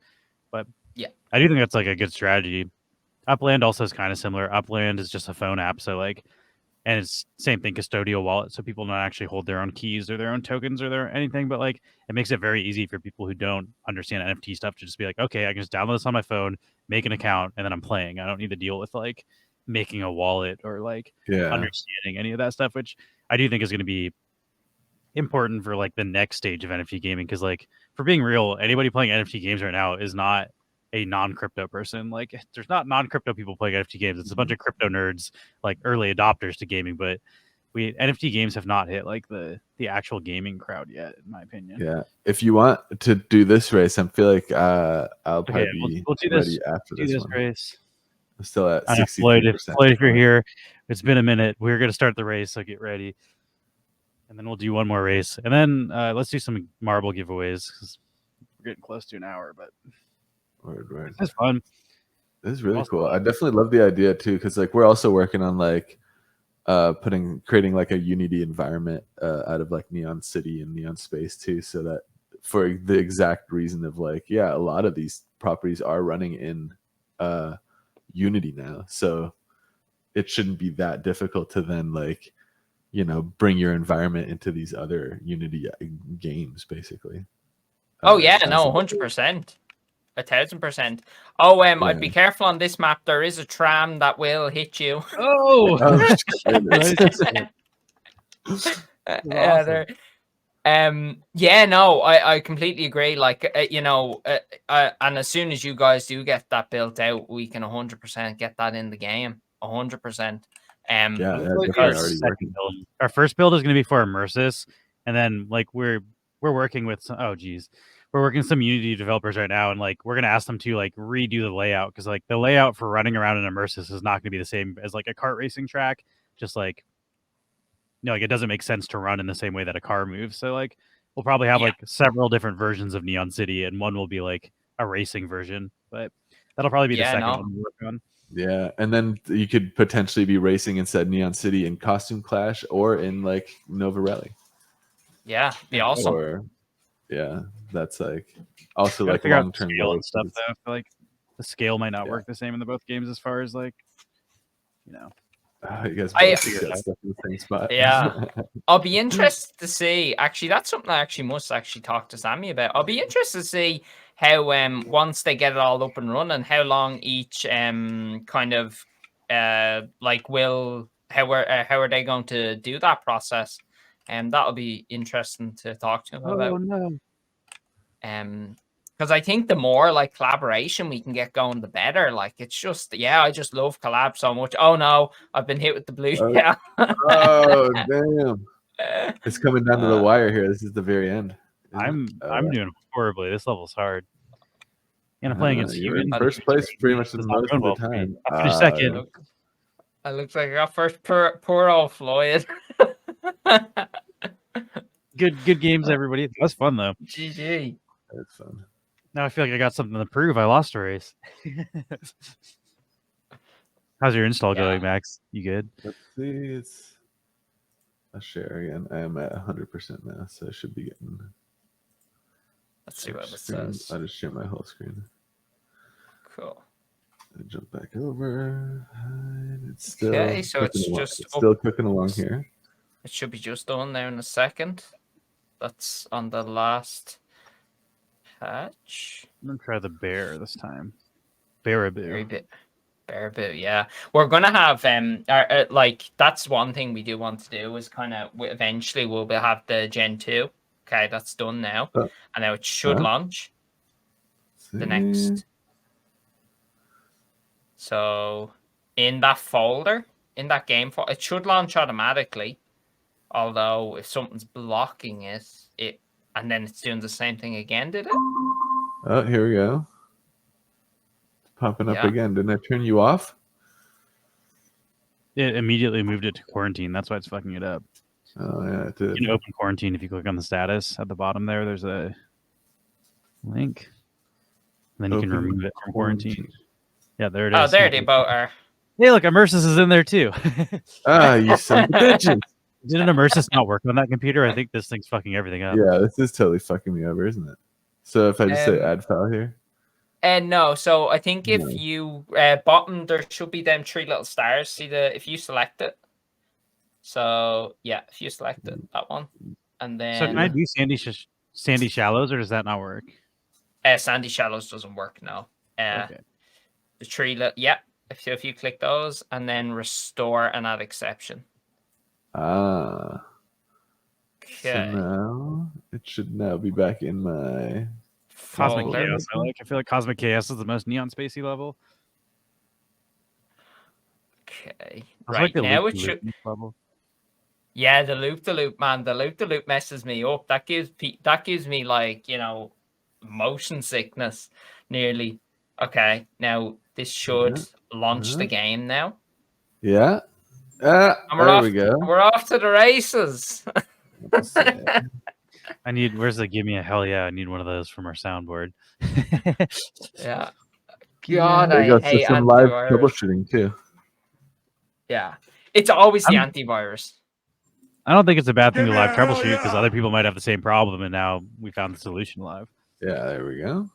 But yeah, I do think that's a good strategy. Upland also is kind of similar. Upland is just a phone app, so and it's same thing, custodial wallet, so people don't actually hold their own keys or their own tokens or their anything, but it makes it very easy for people who don't understand NFT stuff to just be okay, I can just download this on my phone, make an account, and then I'm playing. I don't need to deal with making a wallet or understanding any of that stuff, which I do think is going to be important for the next stage of NFT gaming, because for being real, anybody playing NFT games right now is not a non-crypto person. There's not non-crypto people playing NFT games. It's a bunch of crypto nerds, early adopters to gaming, but NFT games have not hit the actual gaming crowd yet, in my opinion. Yeah, if you want to do this race, I feel like I'll probably be we'll do ready this, after this one. Race. I'm still at 63%. Floyd, if you're here, it's been a minute. We're going to start the race, so get ready. And then we'll do one more race. And then let's do some marble giveaways, because we're getting close to an hour, but Word. It's fun. This is really cool. I definitely love the idea too, because we're also working on creating a Unity environment out of Neon City and Neon Space too, so that for the exact reason of a lot of these properties are running in Unity now, so it shouldn't be that difficult to then bring your environment into these other Unity games, basically. Oh yeah, no, 100%. 1,000%. Oh, I'd be careful on this map. There is a tram that will hit you. Oh, I completely agree. And as soon as you guys do get that built out, we can 100% get that in the game. 100%. Our first build is going to be for Immersis, and then we're working with we're working with some Unity developers right now, and we're going to ask them to redo the layout, because the layout for running around in Immersis is not going to be the same as a kart racing track. Just it doesn't make sense to run in the same way that a car moves. So we'll probably have several different versions of Neon City, and one will be a racing version, but that'll probably be the second one we work on. Yeah, and then you could potentially be racing instead Neon City in Costume Clash or in Nova Rally. Yeah, be awesome. Or that's also long-term goal stuff though. I feel the scale might not work the same in the both games as far as you guys get stuck in the same spot. Yeah. I'll be interested to see. Actually, that's something I must talk to Sammy about. I'll be interested to see how once they get it all up and running, how long each kind of like how are they going to do that process? And that'll be interesting to talk to them about. Oh no. Because I think the more like collaboration we can get going, the better. Like it's just, I just love collab so much. Oh no, I've been hit with the blue shell. Oh damn! It's coming down to the wire here. This is the very end. I'm doing horribly. This level's hard. And I'm playing against you're in humans. first place pretty much the most of the time. I finished second. It looks like I got first. Poor old Floyd. Good games, everybody. That was fun though. GG. That's fun. Now I feel like I got something to prove. I lost a race. How's your install going, Max? You good? Let's see. It's a share again. I am at 100% now, so I should be getting. Let's see what it says. I'll just share my whole screen. Cool. I jump back over. It's still so it's just still cooking along here. It should be just done there in a second. That's on the last hatch. I'm gonna try the bear this time. Baraboo. Baraboo, yeah. We're gonna have like that's one thing we do want to do is kind of eventually we'll have the Gen 2. Okay, that's done now, and now it should launch the next. So in that folder, in that game folder, it should launch automatically. Although if something's blocking it, and then it's doing the same thing again, did it? Oh, here we go. It's popping up again. Didn't I turn you off? It immediately moved it to quarantine. That's why it's fucking it up. Oh yeah, it did. You can open quarantine if you click on the status at the bottom there. There's a link. And then you can remove it from quarantine. Yeah, there it is. Oh, there they both are. Hey, look, Immersus is in there too. You son of a bitches. Didn't Immersus not work on that computer? I think this thing's fucking everything up. Yeah, this is totally fucking me over, isn't it? So if I just say add file here? And no, so I think if you bottom, there should be them 3 little stars. See if you select it. So yeah, if you select it, that one, and then. So can I do Sandy Shallows, or does that not work? Sandy Shallows doesn't work. No. Okay. The 3 little, if you click those and then restore and add exception. Okay. So Okay. now it should now be back in my Cosmic Chaos. I feel like Cosmic Chaos is the most neon spacey level. Okay. Right Like now it should. Level. Yeah, the loop, man. The loop messes me up. That gives me like motion sickness nearly. Okay, now this should launch the game now. Yeah. There we go. We're off to the races. Where's the give me a hell yeah? I need one of those from our soundboard. Yeah. God, I hate some live antivirus. troubleshooting too. Yeah. It's always the antivirus. I don't think it's a bad thing to live troubleshoot because other people might have the same problem, and now we found the solution live. Yeah, there we go.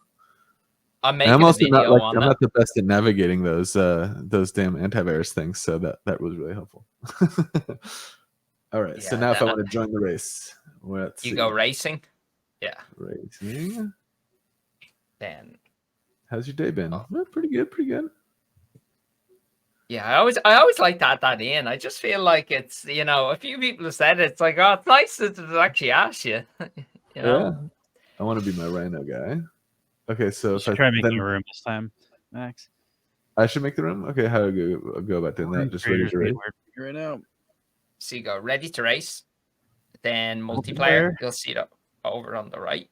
I'm also not the best at navigating those damn antivirus things, so that was really helpful. All right, so now if I want to join the race, let's see. Go racing. Yeah. Racing. Then. How's your day been? Oh. Pretty good. Yeah, I always like to add that in. I just feel like it's a few people have said it. It's like, oh, it's nice that it actually asks you. Yeah, I want to be my rhino guy. Okay, so if I try making a room this time, Max. I should make the room. Okay, how do I go about doing that? Just ready to race right now. So you go ready to race, then multiplayer. You'll see it over on the right.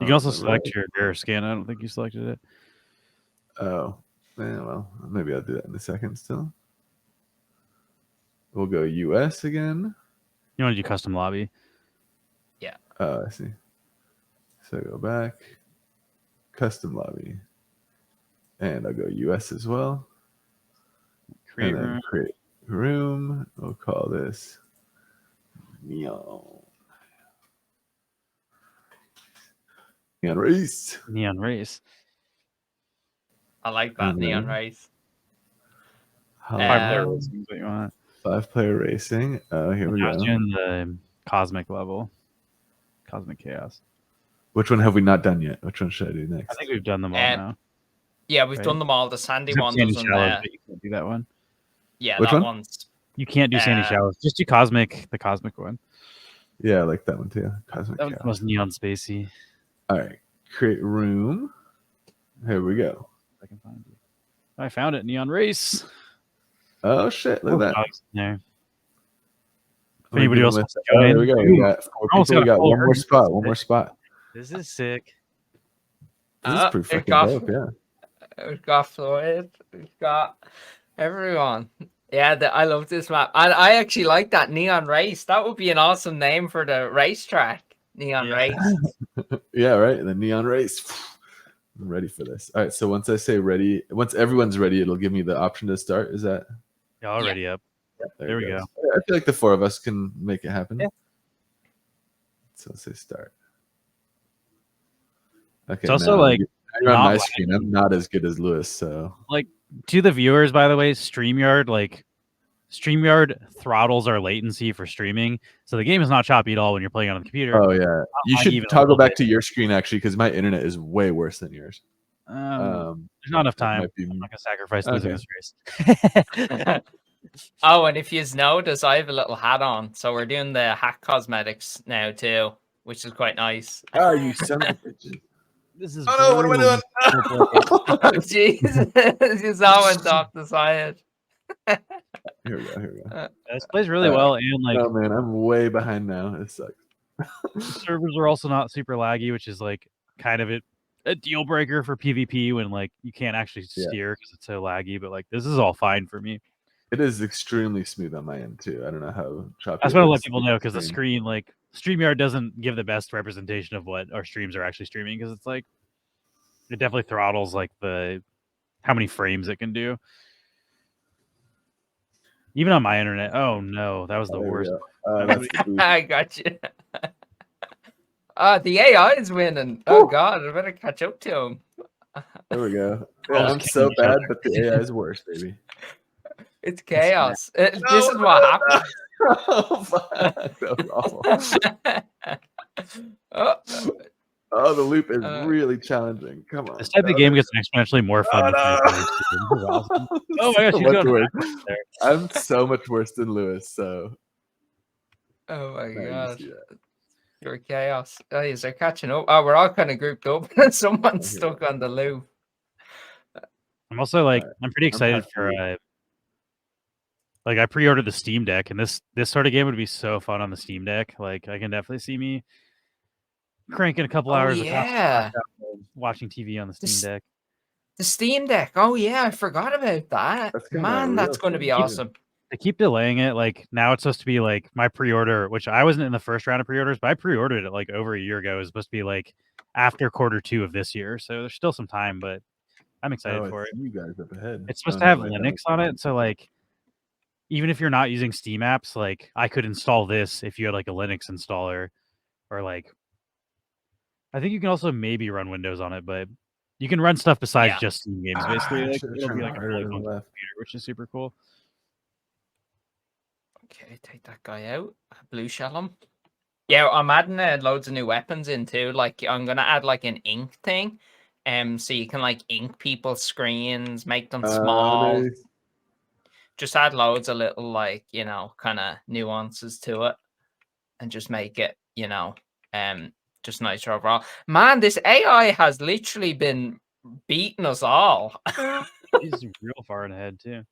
You can also select your bear scan. I don't think you selected it. Oh. Yeah, well, maybe I'll do that in a second still. We'll go US again. You want to do custom lobby? Yeah. Oh, I see. So go back. Custom lobby. And I'll go US as well. Create room. Create room. We'll call this Neon. Neon Race. Neon Race. I like that Neon Race. 5-player racing is what you want. 5-player racing. Here we go. Doing the cosmic level. Cosmic Chaos. Which one have we not done yet? Which one should I do next? I think we've done them all now. Yeah, we've done them all. The Sandy one doesn't. Shallows, but you can't do that one. Yeah, Which that one? one's. You can't do Sandy Shallows. Just do the cosmic one. Yeah, I like that one too. Cosmic. That was neon spacey. All right, create room. Here we go. I can find you. I found it. Neon race. Oh shit! Look at that. There. If anybody else wants to join, there we go. We got 4 people. We got one more spot. One more spot. This is sick. This is pretty fucking dope. Yeah. We've got Floyd. We've got everyone. Yeah, I love this map. And I actually like that Neon Race. That would be an awesome name for the racetrack. Neon Race. Yeah, right. The Neon Race. I'm ready for this. All right. So once I say ready, once everyone's ready, it'll give me the option to start. Is that? Yeah, already up. Yeah, there we go. I feel like the 4 of us can make it happen. Yeah. So let's say start. Okay. It's also like you're on my screen. I'm not as good as Lewis, so like to the viewers, by the way, StreamYard throttles our latency for streaming, so the game is not choppy at all when you're playing on the computer. Oh yeah, you should toggle back to your screen actually, because my internet is way worse than yours. There's not enough time. I'm not gonna sacrifice losing this race. Oh, and if you notice, I have a little hat on, so we're doing the hat cosmetics now too, which is quite nice. Oh, you son of a bitch. This is. Oh no! What am I doing? Oh, jeez, you saw went off the side. Here we go. This plays really well, and like. Oh man, I'm way behind now. It sucks. The servers are also not super laggy, which is like kind of a deal breaker for PvP when like you can't actually steer because it's so laggy. But like this is all fine for me. It is extremely smooth on my end too. I don't know how choppy. I just want to let people know because the screen, like StreamYard, doesn't give the best representation of what our streams are actually streaming, because it's like it definitely throttles like how many frames it can do. Even on my internet. Oh no, that was the worst. I got you. The AI is winning. Oh god, I better catch up to him. There we go. Yeah, I'm so bad, but the AI is worse, baby. It's chaos. This is what happens. That was awful. Oh, the loop is really challenging. Come on. This type of game gets exponentially more fun. Awesome. Oh my gosh, I'm so much worse than Lewis. So. Oh my god. You're chaos. Oh, is they're catching up. Oh, we're all kind of grouped up. Someone's stuck on the loop. I'm also like, I'm pretty excited for like I pre-ordered the Steam Deck, and this sort of game would be so fun on the Steam Deck. Like I can definitely see me cranking a couple hours of watching TV on the Steam Deck. The Steam Deck. Oh yeah, I forgot about that. That's going to be awesome. They keep delaying it. Like now it's supposed to be like my pre-order, which I wasn't in the first round of pre-orders, but I pre-ordered it like over a year ago. It was supposed to be like after Q2 of this year. So there's still some time, but I'm excited for it. You guys up ahead. It's supposed to have Linux on it. So like, even if you're not using Steam apps, like I could install this if you had like a Linux installer, or like, I think you can also maybe run Windows on it, but you can run stuff besides just Steam games. Basically, like, it'll be like a fully functional computer, which is super cool. Okay, take that guy out. Blue shell him. Yeah, I'm adding loads of new weapons in too. Like I'm gonna add like an ink thing, so you can like ink people's screens, make them small. Nice. Just add loads of little like kind of nuances to it, and just make it just nicer overall. Man, this AI has literally been beating us all. He's real far ahead too.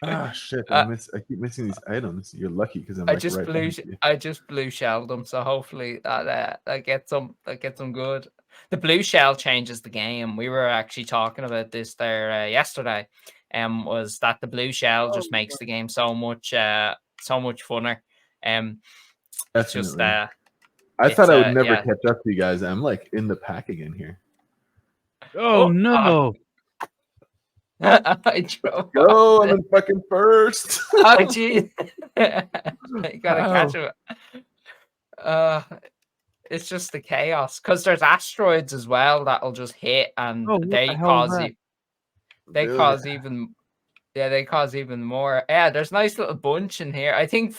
Ah shit! I keep missing these items. You're lucky because I just blue shelled them, so hopefully that gets them good. The blue shell changes the game. We were actually talking about this there yesterday. Was that the blue shell just makes the game so much funner. It's just I thought I would never catch up to you guys. I'm like in the pack again here. Oh no. I drove. Go, I'm in fucking first. Oh geez. You gotta catch it. It's just the chaos because there's asteroids as well that'll just hit, and they cause even more. Yeah, there's a nice little bunch in here. I think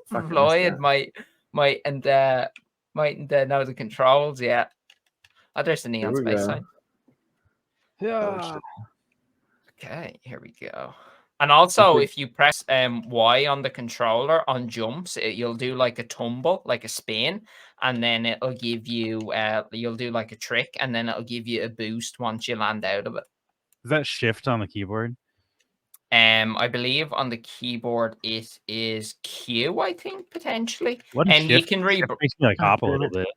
Floyd might know the controls yet. Oh, there's the neon space sign. Yeah. Okay, here we go. And also, if you press Y on the controller on jumps, you'll do like a tumble, like a spin, and then it'll give you, you'll do like a trick, and then it'll give you a boost once you land out of it. Is that shift on the keyboard? I believe on the keyboard it is Q, I think, potentially. What And shift? you can Shift makes me like hop a little bit.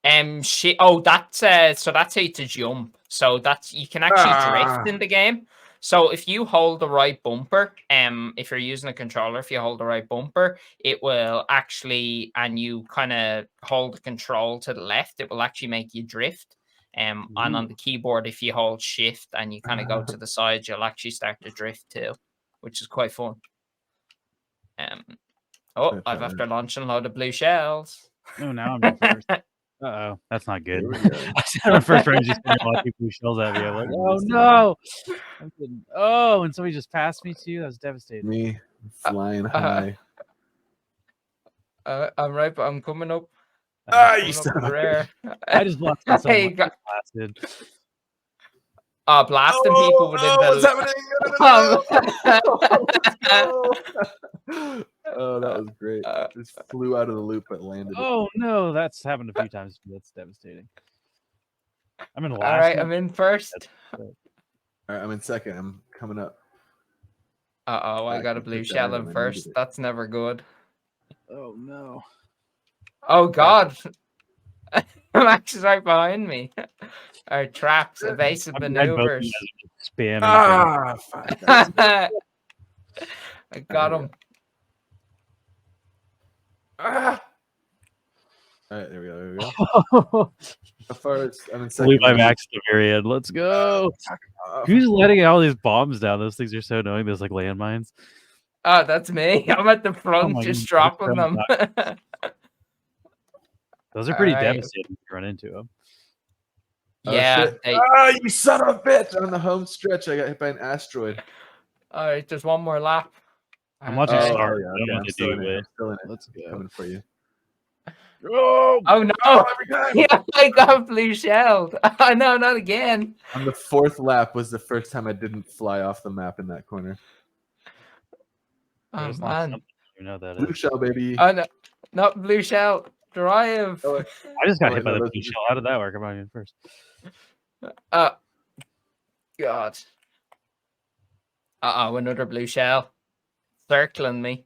That's so that's how to jump. So that's you can actually drift in the game. So if you hold the right bumper, if you're using a controller, if you hold the right bumper, it will actually, and you kind of hold the control to the left, it will actually make you drift. And on the keyboard, if you hold shift and you kind of go to the side, you'll actually start to drift too, which is quite fun. I've after launching a load of blue shells. Oh, now I'm in first. Uh-oh, that's not good. My first round just all blue shells at me. I'm like, oh no! Oh, and somebody just passed me too. That was devastating. Me flying high. I'm right, but I'm coming up. You son of rare. I just blasted someone. Blasted. Blasting people within the. What's happening? Oh, that was great. Just flew out of the loop but landed. Oh no, that's happened a few times. That's devastating. I'm in last. All right, I'm in first. All right, I'm in second. I'm coming up. I got a blue shell in first. That's never good. Oh no. Oh god. Max is right behind me. Our traps, evasive maneuvers. Spam. I got him. All right, there we go. How far is I'm in second? Blew by Max at the very end. Let's go. Who's letting all these bombs down? Those things are so annoying. There's like landmines. Oh, that's me. I'm at the front just dropping them. Those are pretty devastating if you run into them. Yeah. You son of a bitch! On the home stretch, I got hit by an asteroid. All right, there's one more lap. I'm watching Star. I'm still in it. Let's go. Coming for you. Oh no! Yeah, I got blue shelled. Oh no, not again. On the fourth lap was the first time I didn't fly off the map in that corner. Oh man! You know that blue shell, baby. Oh no, not blue shell. Drive. Oh, I just got hit by the blue shell. How did that work? I'm not in first. God. Another blue shell circling me.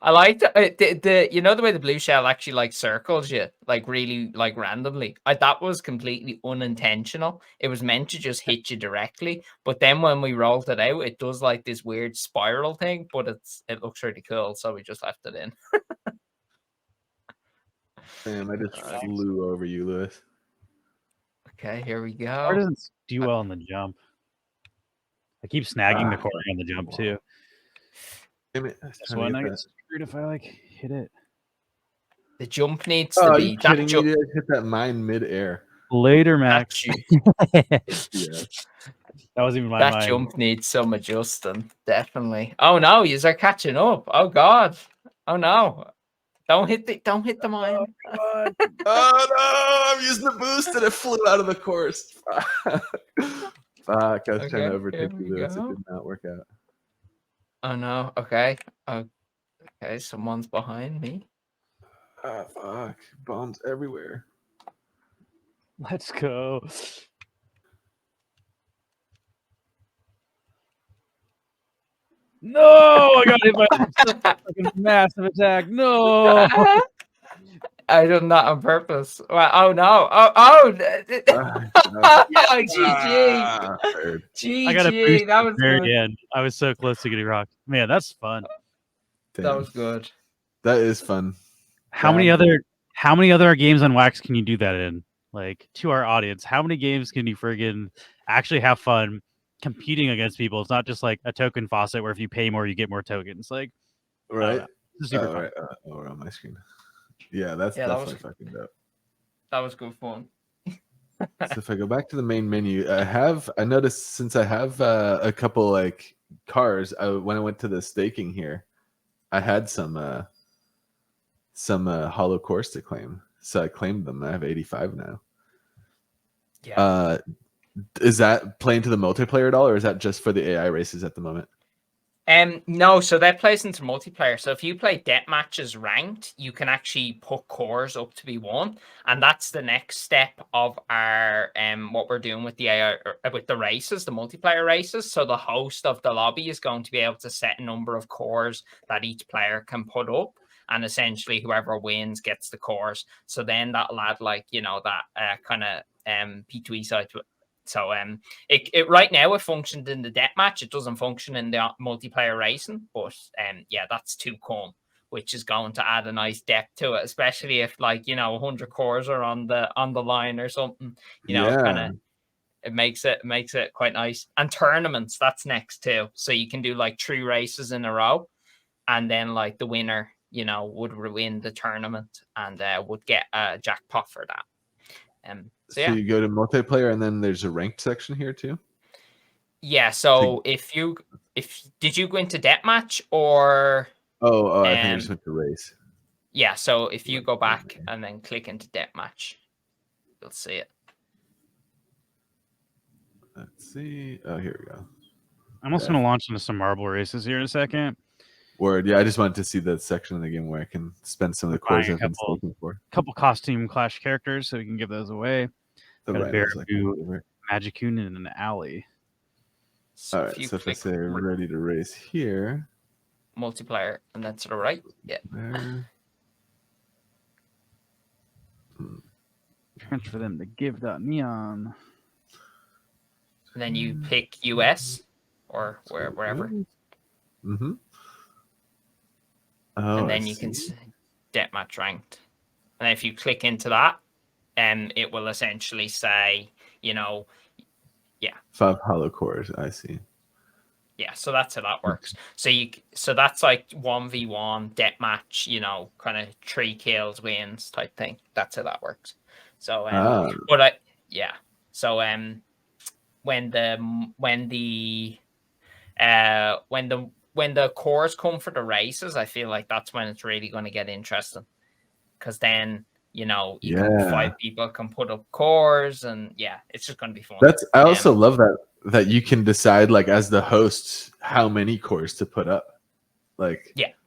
I like the you know the way the blue shell actually like circles you like really like randomly. That was completely unintentional. It was meant to just hit you directly, but then when we rolled it out, it does like this weird spiral thing. But it looks really cool, so we just left it in. Damn, I just flew over you, Lewis. Okay, here we go. Car doesn't do well on the jump. I keep snagging the corner on the jump too. Damn it! This one I get screwed if I like hit it. The jump needs to be. Are you kidding me? I hit that mine mid-air. Later, Max. Yeah. That wasn't even my That mind. jump needs some adjusting, definitely. Oh no, you are catching up. Oh god. Oh no. Don't hit the mine. Oh no, I'm using the boost and it flew out of the course. Fuck, I was trying to overtake you, Lewis. It did not work out. Oh no, okay. Okay, someone's behind me. Fuck. Bombs everywhere. Let's go. No, I got hit by a massive attack. No. I did not on purpose. Well, oh no. Oh, GG. GG. I got a boost that was very good. end. I was so close to getting rocked. Man, that's fun. Damn. That was good. That is fun. How many other games on Wax can you do that in? Like, to our audience, how many games can you friggin' actually have fun competing against people? It's not just like a token faucet where if you pay more, you get more tokens. Like, right? Super fun. Right. We're on my screen. Yeah, that's definitely fucking dope. That was good fun. So if I go back to the main menu, I noticed since I have a couple like cars, when I went to the staking here, I had some hollow cores to claim. So I claimed them. I have 85 now. Yeah. Is that playing to the multiplayer at all, or is that just for the AI races at the moment? No, so that plays into multiplayer. So if you play death matches ranked, you can actually put cores up to be won, and that's the next step of our what we're doing with the AI with the races, the multiplayer races. So the host of the lobby is going to be able to set a number of cores that each player can put up, and essentially whoever wins gets the cores. So then that'll add that kind of P2E side to it. So it right now it functioned in the deathmatch. It doesn't function in the multiplayer racing, but yeah, that's to come, which is going to add a nice depth to it, especially if 100 cores are on the line or something. Kind of it makes it quite nice. And tournaments, that's next too. So you can do 3 races in a row, and then the winner, would win the tournament and would get a jackpot for that. So you go to multiplayer, and then there's a ranked section here too. Yeah. So did you go into deathmatch or? I think I just went to race. Yeah. So if you go back and then click into deathmatch, you'll see it. Let's see. Oh, here we go. I'm also going to launch into some marble races here in a second. Word. Yeah, I just wanted to see that section of the game where I can spend some of the cores I've been looking for. Couple costume clash characters, so we can give those away. The Baraboo, Magicune in an alley. So all right, so if I say ready to race here. Multiplayer, and then to the right. Yeah. Transfer them to give.neon. And then you pick US or wherever. Mm-hmm. And then you can deathmatch ranked. And if you click into that, it will essentially say, 5 hollow cores. I see. Yeah, so that's how that works. So that's like 1v1 deathmatch, kind of 3 kills wins type thing. That's how that works. So So when the cores come for the races, I feel like that's when it's really going to get interesting, because then can 5 people can put up cores, and it's just going to be fun. I also love that you can decide as the host how many cores to put up.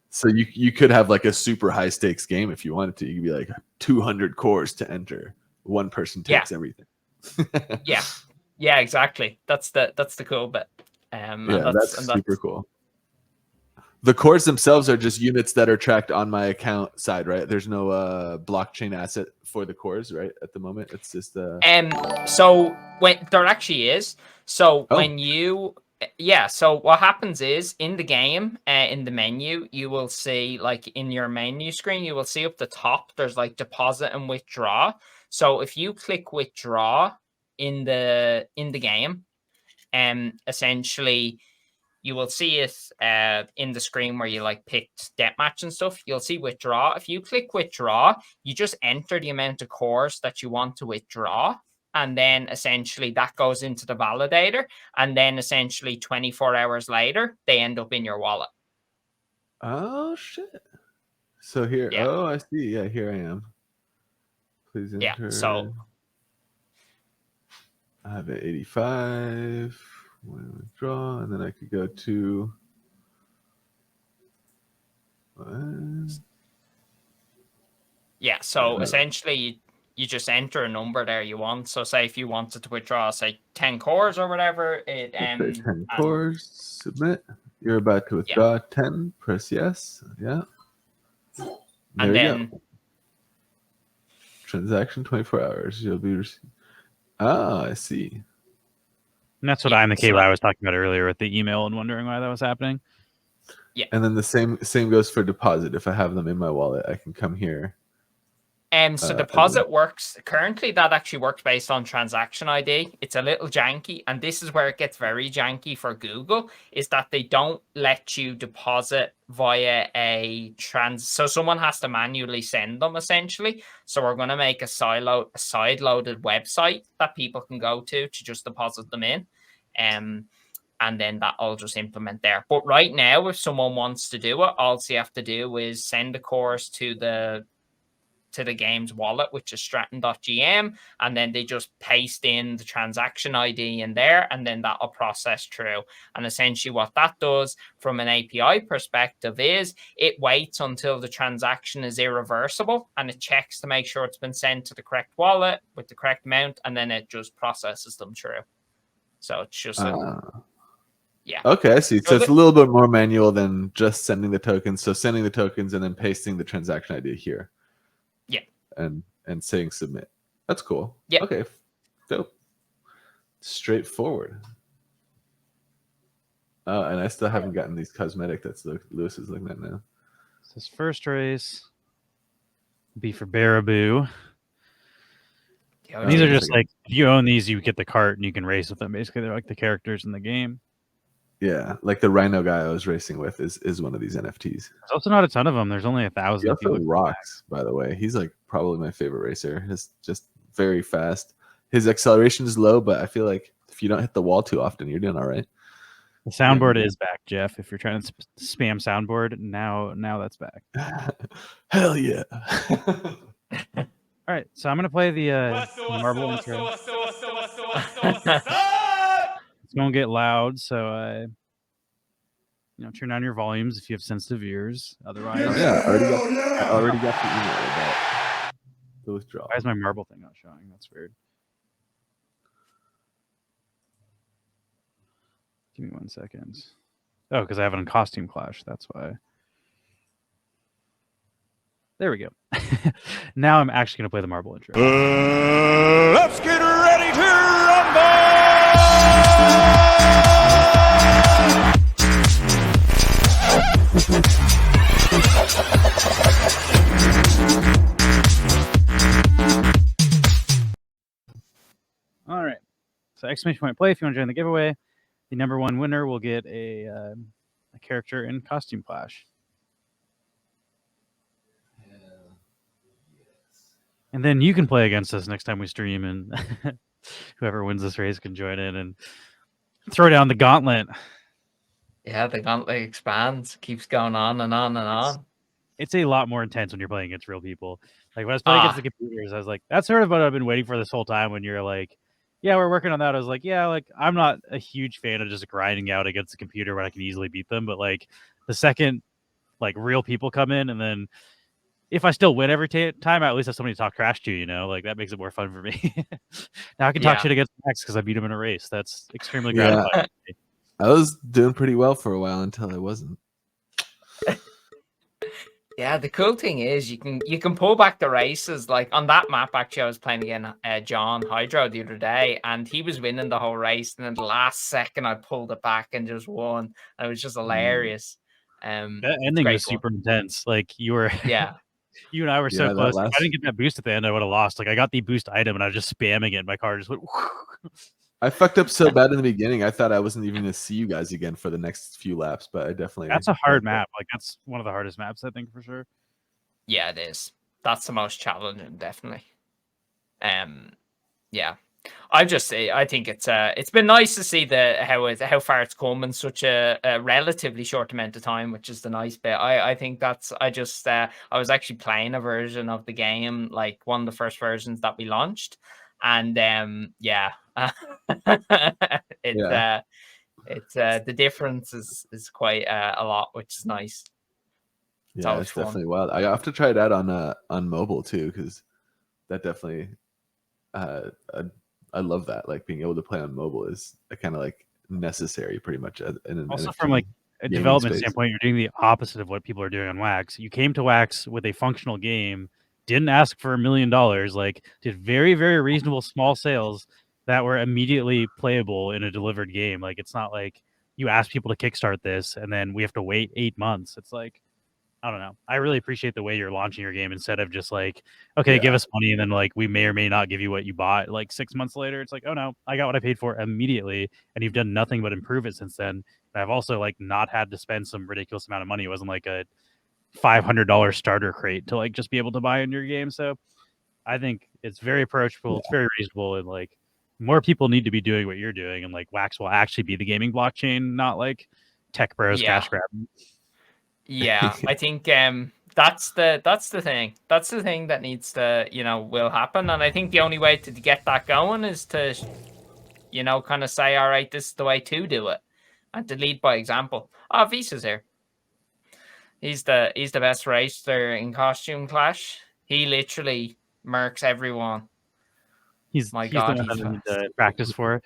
So you could have a super high stakes game if you wanted to. You could be 200 cores to enter. One person takes everything. Yeah, exactly. That's the cool bit. That's super cool. The cores themselves are just units that are tracked on my account side, right? There's no blockchain asset for the cores, right? At the moment, it's just So when there actually is, so when you so what happens is in the game, in the menu, you will see in your menu screen, you will see up the top there's deposit and withdraw. So if you click withdraw in the game, essentially you will see it in the screen where you picked deathmatch and stuff. You'll see withdraw. If you click withdraw, you just enter the amount of cores that you want to withdraw. And then essentially that goes into the validator. And then essentially 24 hours later, they end up in your wallet. Oh, shit. So here, I see. Yeah, here I am. Please enter. Yeah, so I have an 85. Withdraw, and then I could go to so essentially you just enter a number there you want. So say if you wanted to withdraw, say 10 cores or whatever, 10 cores, submit. You're about to withdraw 10, press yes. Yeah. There you go. Transaction 24 hours. You'll be received. I see. And that's what I was talking about earlier with the email and wondering why that was happening. Yeah. And then the same goes for deposit. If I have them in my wallet, I can come here. So deposit works currently. That actually works based on transaction ID. It's a little janky, and this is where it gets very janky for Google. Is that they don't let you deposit via so someone has to manually send them essentially. So we're going to make a side-loaded website that people can go to just deposit them in, and then that'll just implement there. But right now, if someone wants to do it, all you have to do is send the course to to the game's wallet, which is Stratton.gm, and then they just paste in the transaction ID in there, and then that'll process through. And essentially what that does from an API perspective is it waits until the transaction is irreversible, and it checks to make sure it's been sent to the correct wallet with the correct amount, and then it just processes them through. So it's just yeah. Okay, I see. So it's a little bit more manual than just sending the tokens. So sending the tokens and then pasting the transaction ID here. Yeah. And saying submit. That's cool. Yeah. Okay. Dope. Straightforward. Oh, and I still haven't gotten these cosmetic that's Lewis is looking at now. This first race be for Baraboo. These are just like, if you own these, you get the cart and you can race with them. Basically, they're like the characters in the game. Yeah, like the Rhino guy I was racing with is one of these NFTs. There's also not a ton of them. There's only 1,000. He also rocks, by the way. He's like probably my favorite racer. He's just very fast. His acceleration is low, but I feel like if you don't hit the wall too often, you're doing all right. The soundboard is back, Jeff. If you're trying to spam soundboard, now that's back. Hell yeah. All right, so I'm gonna play the marble intro. It's gonna get loud, so turn down your volumes if you have sensitive ears. Otherwise, I already got the email about the withdrawal. Why is my marble thing not showing? That's weird. Give me 1 second. Oh, because I have it on Costume Clash. That's why. There we go. Now I'm actually going to play the marble intro. Let's get ready to rumble! All right. So exclamation point play if you want to join the giveaway. The number one winner will get a character in Costume Clash. And then you can play against us next time we stream, and whoever wins this race can join in and throw down the gauntlet. Yeah, the gauntlet expands, keeps going on and on and on. It's a lot more intense when you're playing against real people. Like when I was playing against the computers, I was like, that's sort of what I've been waiting for this whole time. When you're like, yeah, we're working on that. I was like, yeah, like I'm not a huge fan of just grinding out against the computer when I can easily beat them. But like the second like real people come in, and then if I still win every time, I at least have somebody to talk trash to, like that makes it more fun for me. Now I can talk shit against Max because I beat him in a race. That's extremely gratifying. I was doing pretty well for a while until I wasn't. Yeah, the cool thing is you can pull back the races. Like on that map, actually, I was playing against John Hydro the other day, and he was winning the whole race. And then the last second, I pulled it back and just won. And it was just hilarious. That ending was super intense. Like you were, you and I were so close. If I didn't get that boost at the end, I would have lost. Like I got the boost item, and I was just spamming it. My car just went. I fucked up so bad in the beginning. I thought I wasn't even going to see you guys again for the next few laps, but I definitely. That's a hard map. Like that's one of the hardest maps, I think, for sure. Yeah, it is. That's the most challenging, definitely. Yeah. I think it's been nice to see how far it's come in such a relatively short amount of time, which is the nice bit. I think that's I was actually playing a version of the game, like one of the first versions that we launched, and the difference is quite a lot, which is nice. It's definitely wild. I have to try it out on mobile too, because that definitely I love that. Like being able to play on mobile is kind of like necessary, pretty much. Also, from like a development standpoint, you're doing the opposite of what people are doing on Wax. You came to Wax with a functional game, didn't ask for $1 million, like did very, very reasonable small sales that were immediately playable in a delivered game. Like it's not like you ask people to kickstart this and then we have to wait 8 months. It's like, I don't know. I really appreciate the way you're launching your game instead of just like, okay, give us money, and then like we may or may not give you what you bought like 6 months later. It's like, oh no, I got what I paid for immediately, and you've done nothing but improve it since then. And I've also like not had to spend some ridiculous amount of money. It wasn't like a $500 starter crate to like just be able to buy in your game. So I think it's very approachable. It's very reasonable, and like more people need to be doing what you're doing, and like Wax will actually be the gaming blockchain, not like tech bros cash grabbing. Yeah, I think That's the thing. That's the thing that needs to, will happen. And I think the only way to get that going is to, kind of say, all right, this is the way to do it, and to lead by example. Oh, Visa's here. He's the best racer in Costume Clash. He literally murks everyone. He's the one that I need to practice for.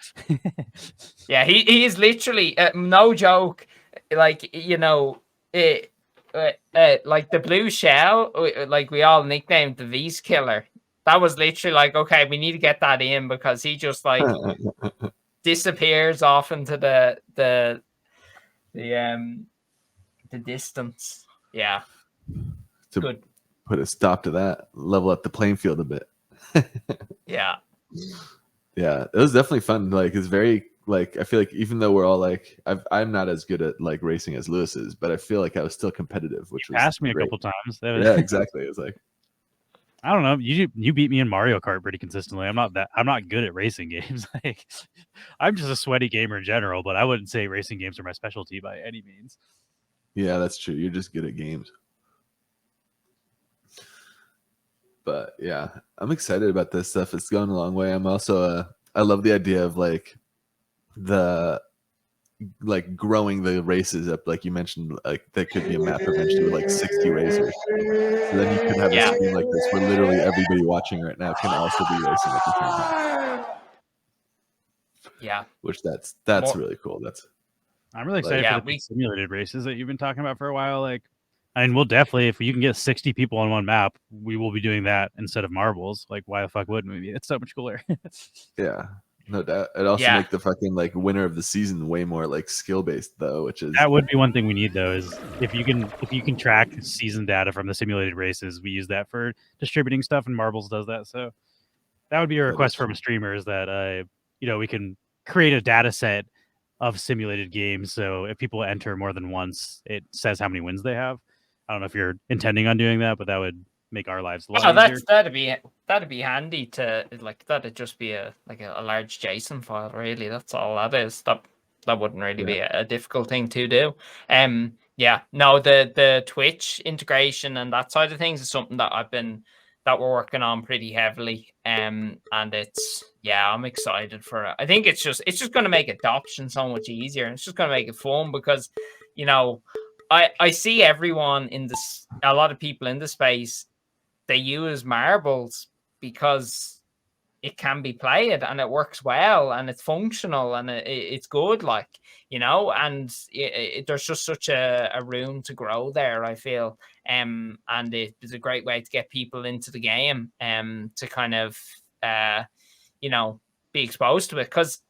Yeah, he is literally no joke. Like like the blue shell, like we all nicknamed the V's Killer. That was literally like, okay, we need to get that in because he just like disappears off into the distance. Yeah, to good. Put a stop to that, level up the playing field a bit. Yeah, it was definitely fun. Like, it's very like, I feel like even though we're all like, I'm not as good at like racing as Lewis is, but I feel like I was still competitive, which was asked me great. a couple times. Yeah, exactly. It was like, I don't know. You beat me in Mario Kart pretty consistently. I'm not good at racing games. Like, I'm just a sweaty gamer in general, but I wouldn't say racing games are my specialty by any means. Yeah, that's true. You're just good at games. But yeah, I'm excited about this stuff. It's going a long way. I'm also I love the idea of like growing the races up, like you mentioned, like there could be a map eventually with like 60 racers. So then you could have a stream like this where literally everybody watching right now can also be racing at the same time. Yeah. Which that's really cool. I'm really excited for the simulated races that you've been talking about for a while. Like, I mean, we'll definitely, if you can get 60 people on one map, we will be doing that instead of marbles. Like, why the fuck wouldn't we be? It's so much cooler. Yeah. No doubt. It also make the fucking like winner of the season way more like skill based though, which is that would be one thing we need though, is if you can track season data from the simulated races, we use that for distributing stuff, and Marbles does that. So that would be a request from a streamer, is that we can create a data set of simulated games. So if people enter more than once, it says how many wins they have. I don't know if you're intending on doing that, but that would make our lives a lot easier. That'd be handy to like. That'd just be a large JSON file. Really, that's all that is. That wouldn't really be a difficult thing to do. No, the Twitch integration and that side of things is something that we're working on pretty heavily. And it's I'm excited for it. I think it's just going to make adoption so much easier. It's just going to make it fun because, I see everyone a lot of people in the space, they use marbles because it can be played and it works well and it's functional and it's good, and there's just such a room to grow there, I feel. And it is a great way to get people into the game to kind of, be exposed to it. Because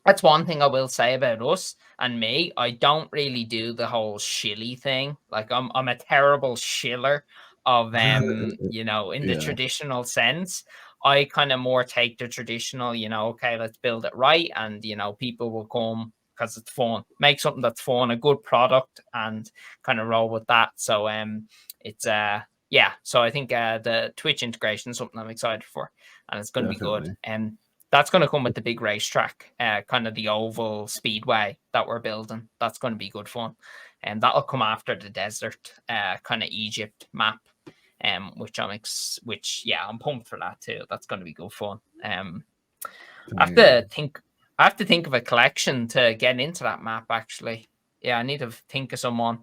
that's one thing I will say about us and me. I don't really do the whole shilly thing. Like, I'm a terrible shiller of in the traditional sense. I kind of more take the traditional, okay, let's build it right, and people will come because it's fun. Make something that's fun, a good product, and kind of roll with that. So it's So I think the Twitch integration is something I'm excited for, and it's going to be good. And that's going to come with the big racetrack, kind of the oval speedway that we're building. That's going to be good fun. And that'll come after the desert, kind of Egypt map, which I'm pumped for that too. That's going to be good fun. I have to think of a collection to get into that map, actually. Yeah, I need to think of someone.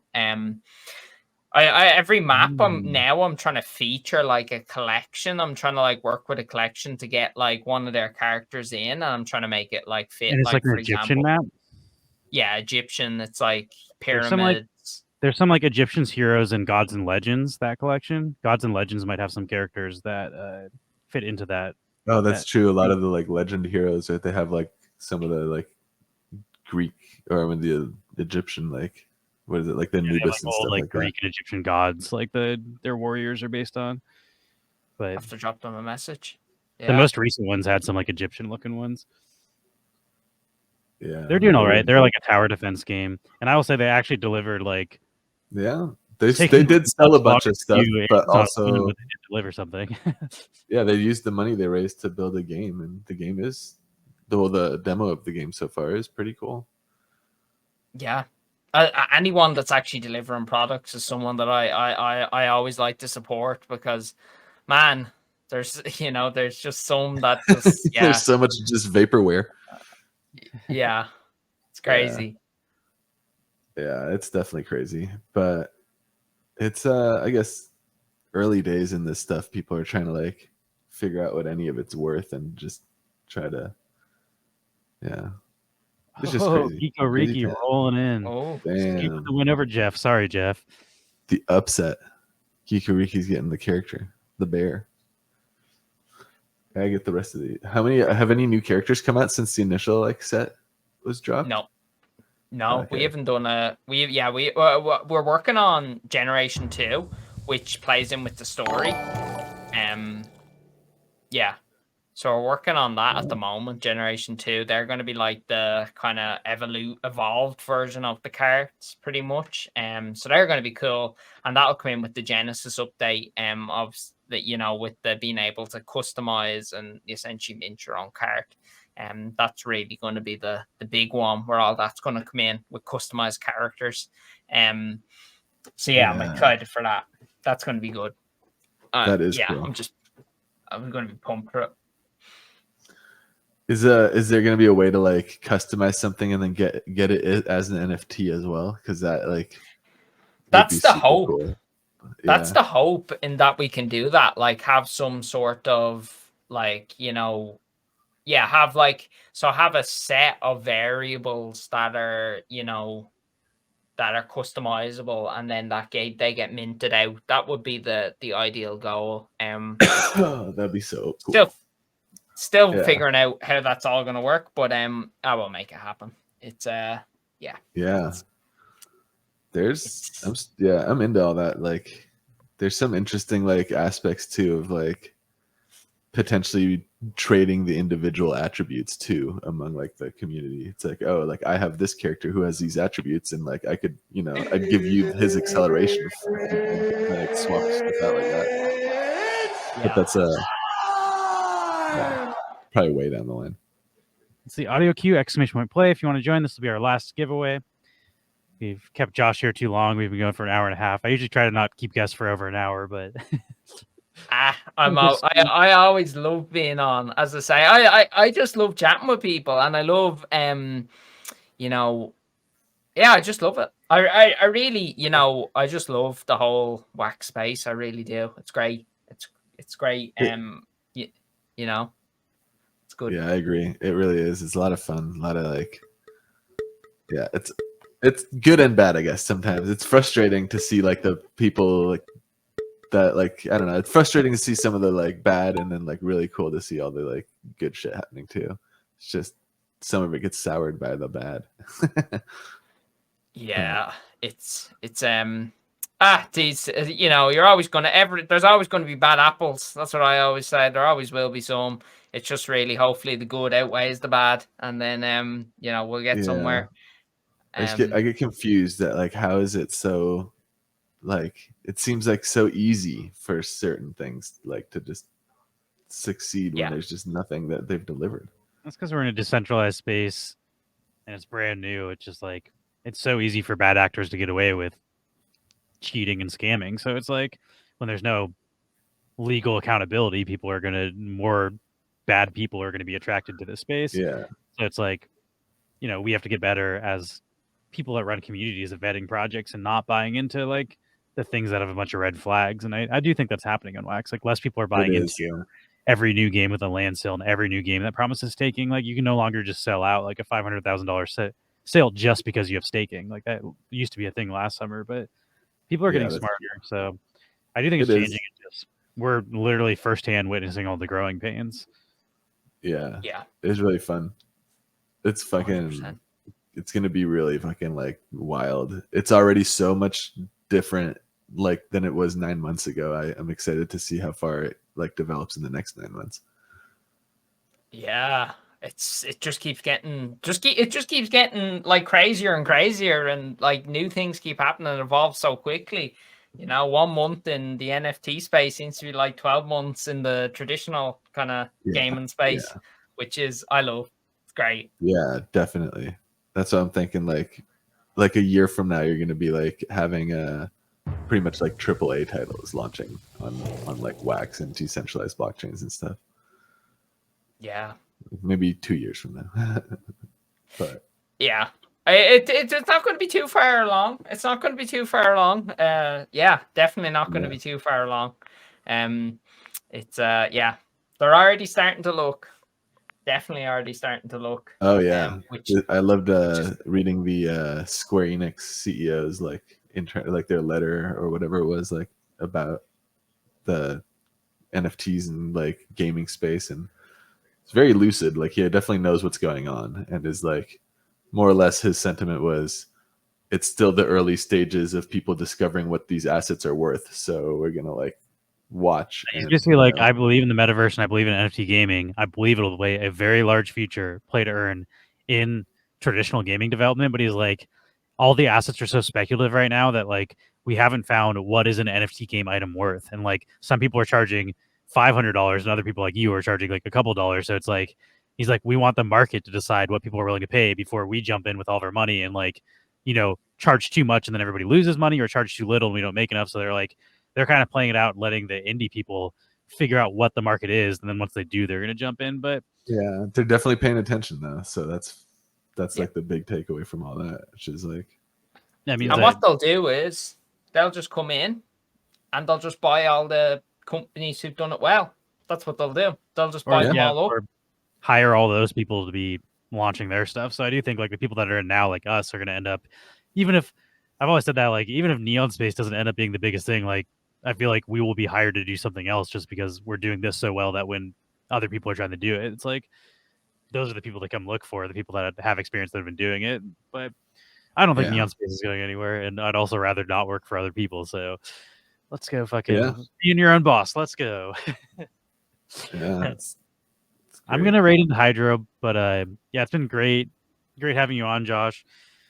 Every map I'm trying to feature like a collection. I'm trying to like work with a collection to get like one of their characters in, and I'm trying to make it like fit. And it's like an Egyptian map. Yeah, Egyptian. It's like pyramids. There's some like Egyptians, heroes, and gods and legends. That collection, gods and legends, might have some characters that fit into that. Oh, that's true. A lot of the like legend heroes, right? They have like some of the like Greek or the Egyptian, like, what is it, like the Anubis and stuff like Greek that. and Egyptian gods, like their warriors are based on. But I have to drop them a message. The most recent ones had some like Egyptian looking ones. Yeah, they're doing all right. They're like a tower defense game, and I will say they actually delivered like. Yeah, they did sell a bunch of stuff, but also they did deliver something. Yeah, they used the money they raised to build a game, and the game is the demo of the game so far is pretty cool. Yeah, anyone that's actually delivering products is someone that I always like to support, because, man, there's there's just some that just There's so much just vaporware. Yeah, it's crazy. Yeah, it's definitely crazy, but it's I guess early days in this stuff. People are trying to like figure out what any of it's worth and just try to it's just crazy. Geeko Riki rolling in. Oh, Damn. The win over Jeff. Sorry, Jeff. The upset. Geeko Riki's getting the character, the bear. I get the rest of the. How many have any new characters come out since the initial like set was dropped? No, okay. We haven't done we're working on Generation 2, which plays in with the story. So we're working on that at the moment. Generation 2, they're going to be like the kind of evolved version of the cards, pretty much. So they're going to be cool, and that'll come in with the Genesis update. Of that, with the being able to customize and essentially mint your own card. That's really going to be the big one, where all that's going to come in with customized characters. So I'm excited for that. That's going to be good. That is cool. I'm going to be pumped for it. Is there going to be a way to like customize something and then get it as an NFT as well? Because that like that's the hope. Cool. That's the hope, in that we can do that. Like have some sort of like have a set of variables that are customizable, and then they get minted out. That would be the ideal goal. That'd be so cool. Still figuring out how that's all going to work, but I will make it happen. It's I'm into all that. Like there's some interesting like aspects too of like potentially trading the individual attributes too among like the community. It's like, oh, like I have this character who has these attributes, and like I could, I'd give you his acceleration and like swap stuff out like that. But that's probably way down the line. It's the audio cue !play. If you want to join, this will be our last giveaway. We've kept Josh here too long. We've been going for an hour and a half. I usually try to not keep guests for over an hour, but I always love being on. As I say, I just love chatting with people, and I love I just love it. I really I just love the whole wax space. I really do. It's great. It's great. It's good. Yeah, I agree. It really is. It's a lot of fun. A lot of like, it's good and bad, I guess. Sometimes it's frustrating to see like the people like that, like, I don't know. It's frustrating to see some of the like bad, and then like really cool to see all the like good shit happening too. It's just some of it gets soured by the bad. It's you're always gonna there's always going to be bad apples. That's what I always say. There always will be some. It's just really, hopefully the good outweighs the bad, and then we'll get somewhere. I get confused that like, how is it so like, it seems like so easy for certain things like to just succeed when there's just nothing that they've delivered. That's because we're in a decentralized space and it's brand new. It's just like, it's so easy for bad actors to get away with cheating and scamming. So it's like, when there's no legal accountability, more bad people are going to be attracted to this space. Yeah. So it's like, we have to get better as people that run communities of vetting projects and not buying into like the things that have a bunch of red flags. And I do think that's happening on Wax. Like less people are buying into every new game with a land sale and every new game that promises staking. Like you can no longer just sell out like a $500,000 sale just because you have staking. Like that used to be a thing last summer, but people are getting smarter. So I do think it's changing. We're literally firsthand witnessing all the growing pains. Yeah. It's really fun. It's fucking 100%. It's going to be really fucking like wild. It's already so much different like than it was 9 months ago. I'm excited to see how far it like develops in the next 9 months. Yeah. It just keeps getting like crazier and crazier, and like new things keep happening and evolve so quickly. 1 month in the NFT space seems to be like 12 months in the traditional kind of gaming space, which is, I love. It's great. Yeah, definitely. That's what I'm thinking. Like like a year from now, you're going to be like having a pretty much like AAA titles launching on like Wax and decentralized blockchains and stuff. Yeah. Maybe 2 years from now. But yeah, it's not going to be too far along. It's not going to be too far along. Yeah, definitely not going to be too far along. It's yeah, they're already starting to look. Definitely already starting to look. Oh yeah, I loved reading the Square Enix CEOs like like their letter or whatever it was like about the NFTs and like gaming space, and it's very lucid. Like he definitely knows what's going on, and is like more or less his sentiment was, it's still the early stages of people discovering what these assets are worth. So we're gonna like watch. You just see like, I believe in the metaverse and I believe in NFT gaming. I believe it'll play a very large future, play to earn in traditional gaming development. But he's like, all the assets are so speculative right now that like we haven't found what is an NFT game item worth. And like some people are charging $500 and other people like you are charging like a couple dollars. So it's like, he's like, we want the market to decide what people are willing to pay before we jump in with all of our money and like, you know, charge too much and then everybody loses money, or charge too little and we don't make enough. So they're kind of playing it out, letting the indie people figure out what the market is, and then once they do, they're going to jump in. But yeah, they're definitely paying attention though. So that's like the big takeaway from all that, which is like, that means and what they'll do is they'll just come in and they'll just buy all the companies who've done it well. That's what they'll do. They'll just buy them all up, or hire all those people to be launching their stuff. So I do think like the people that are in now, like us, are going to end up, even if I've always said that, like even if Neon Space doesn't end up being the biggest thing, like I feel like we will be hired to do something else just because we're doing this so well that when other people are trying to do it, it's like those are the people that come look for, the people that have experience that have been doing it. But I don't think Neon Space is going anywhere, and I'd also rather not work for other people. So let's go fucking being your own boss. Let's go. I'm gonna rate into Hydro, but yeah, it's been great having you on, Josh.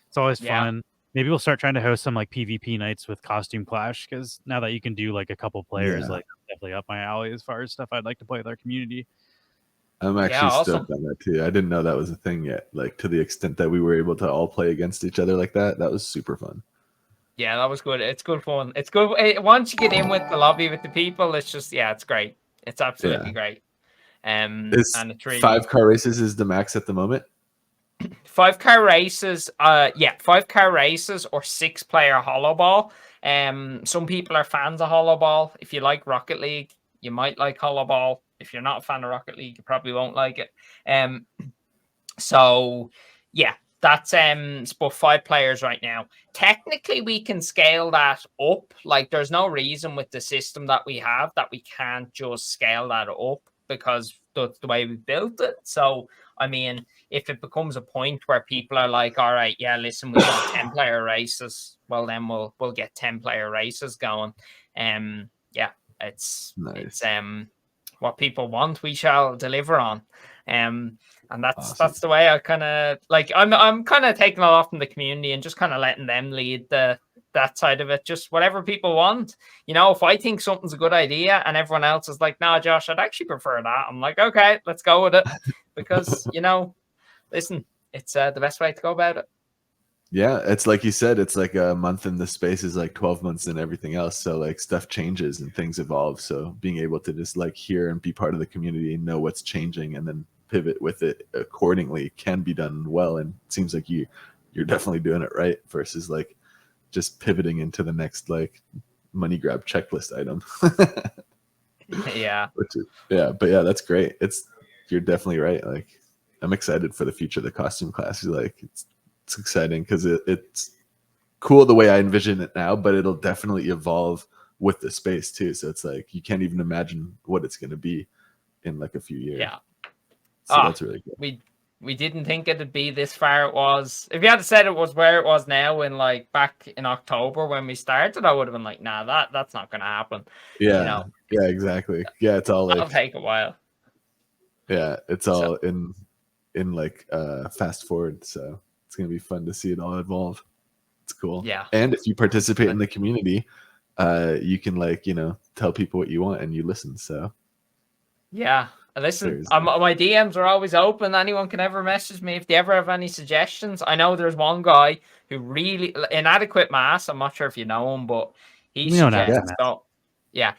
It's always fun. Maybe we'll start trying to host some like PvP nights with Costume Clash, because now that you can do like a couple players, like definitely up my alley as far as stuff I'd like to play with our community. I'm actually stoked on that too. I didn't know that was a thing yet. Like to the extent that we were able to all play against each other like that, that was super fun. Yeah, that was good. It's good fun. It's good once you get in with the lobby with the people. It's just it's great. It's absolutely great. And it's really 5-car races is the max at the moment. 5-car races, 5-car races or 6-player hollow ball. Some people are fans of hollow ball. If you like Rocket League, you might like hollow ball. If you're not a fan of Rocket League, you probably won't like it. So yeah, that's but 5 players right now. Technically, we can scale that up. Like, there's no reason with the system that we have that we can't just scale that up, because that's the way we built it. So I mean, if it becomes a point where people are like, all right, yeah, listen, we want 10-player races, well, then we'll get 10-player races going. Yeah, it's what people want, we shall deliver on. And that's the way I kind of like. I'm kind of taking it off from the community and just kind of letting them lead that side of it. Just whatever people want. You know, if I think something's a good idea and everyone else is like, "No, Josh, I'd actually prefer that," I'm like, "Okay, let's go with it," because you know, listen, it's the best way to go about it. Yeah, it's like you said, it's like a month in the space is like 12 months in everything else. So like stuff changes and things evolve. So being able to just like hear and be part of the community and know what's changing and then pivot with it accordingly can be done well. And it seems like you're definitely doing it right, versus like just pivoting into the next like money grab checklist item. Yeah. But yeah, that's great. You're definitely right. Like I'm excited for the future of the costume class. Like it's exciting because it's cool the way I envision it now, but it'll definitely evolve with the space too. So it's like you can't even imagine what it's going to be in like a few years. Yeah. So that's really good. We didn't think it'd be this far. It was, if you had said it was where it was now in like back in October when we started, I would have been like, nah, that's not going to happen. Yeah. You know? Yeah, exactly. Yeah. It's all like, it'll take a while. Yeah. It's all in like fast forward. So it's going to be fun to see it all evolve. It's cool. Yeah. And if you participate in the community, you can like, you know, tell people what you want and you listen. So yeah. Listen, my DMs are always open. Anyone can ever message me if they ever have any suggestions. I know there's one guy who really inadequate mass. I'm not sure if you know him, but he suggests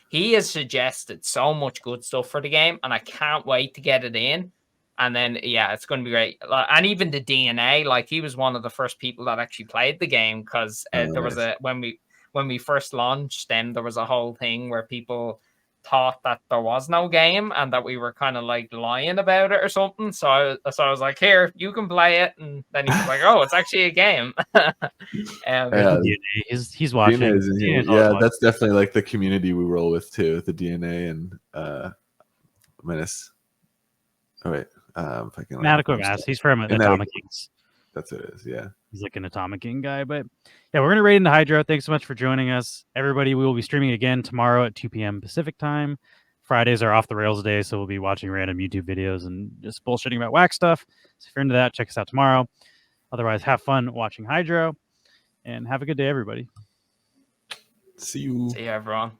he has suggested so much good stuff for the game, and I can't wait to get it in. And then it's going to be great. And even the DNA, like he was one of the first people that actually played the game because there was when we first launched them, there was a whole thing where people thought that there was no game and that we were kind of like lying about it or something. So I was like, here, you can play it. And then he was like, oh, it's actually a game. He's watching. That's definitely like the community we roll with too. The DNA and Menace. Oh wait, if I can. Inadequate mass. He's from Atomic Kings. That's what it is. Yeah. He's like an Atomic King guy, but yeah, we're going to raid into Hydro. Thanks so much for joining us. Everybody, we will be streaming again tomorrow at 2 p.m. Pacific time. Fridays are off the rails day, so we'll be watching random YouTube videos and just bullshitting about wax stuff. So if you're into that, check us out tomorrow. Otherwise, have fun watching Hydro and have a good day, everybody. See you. See you, everyone.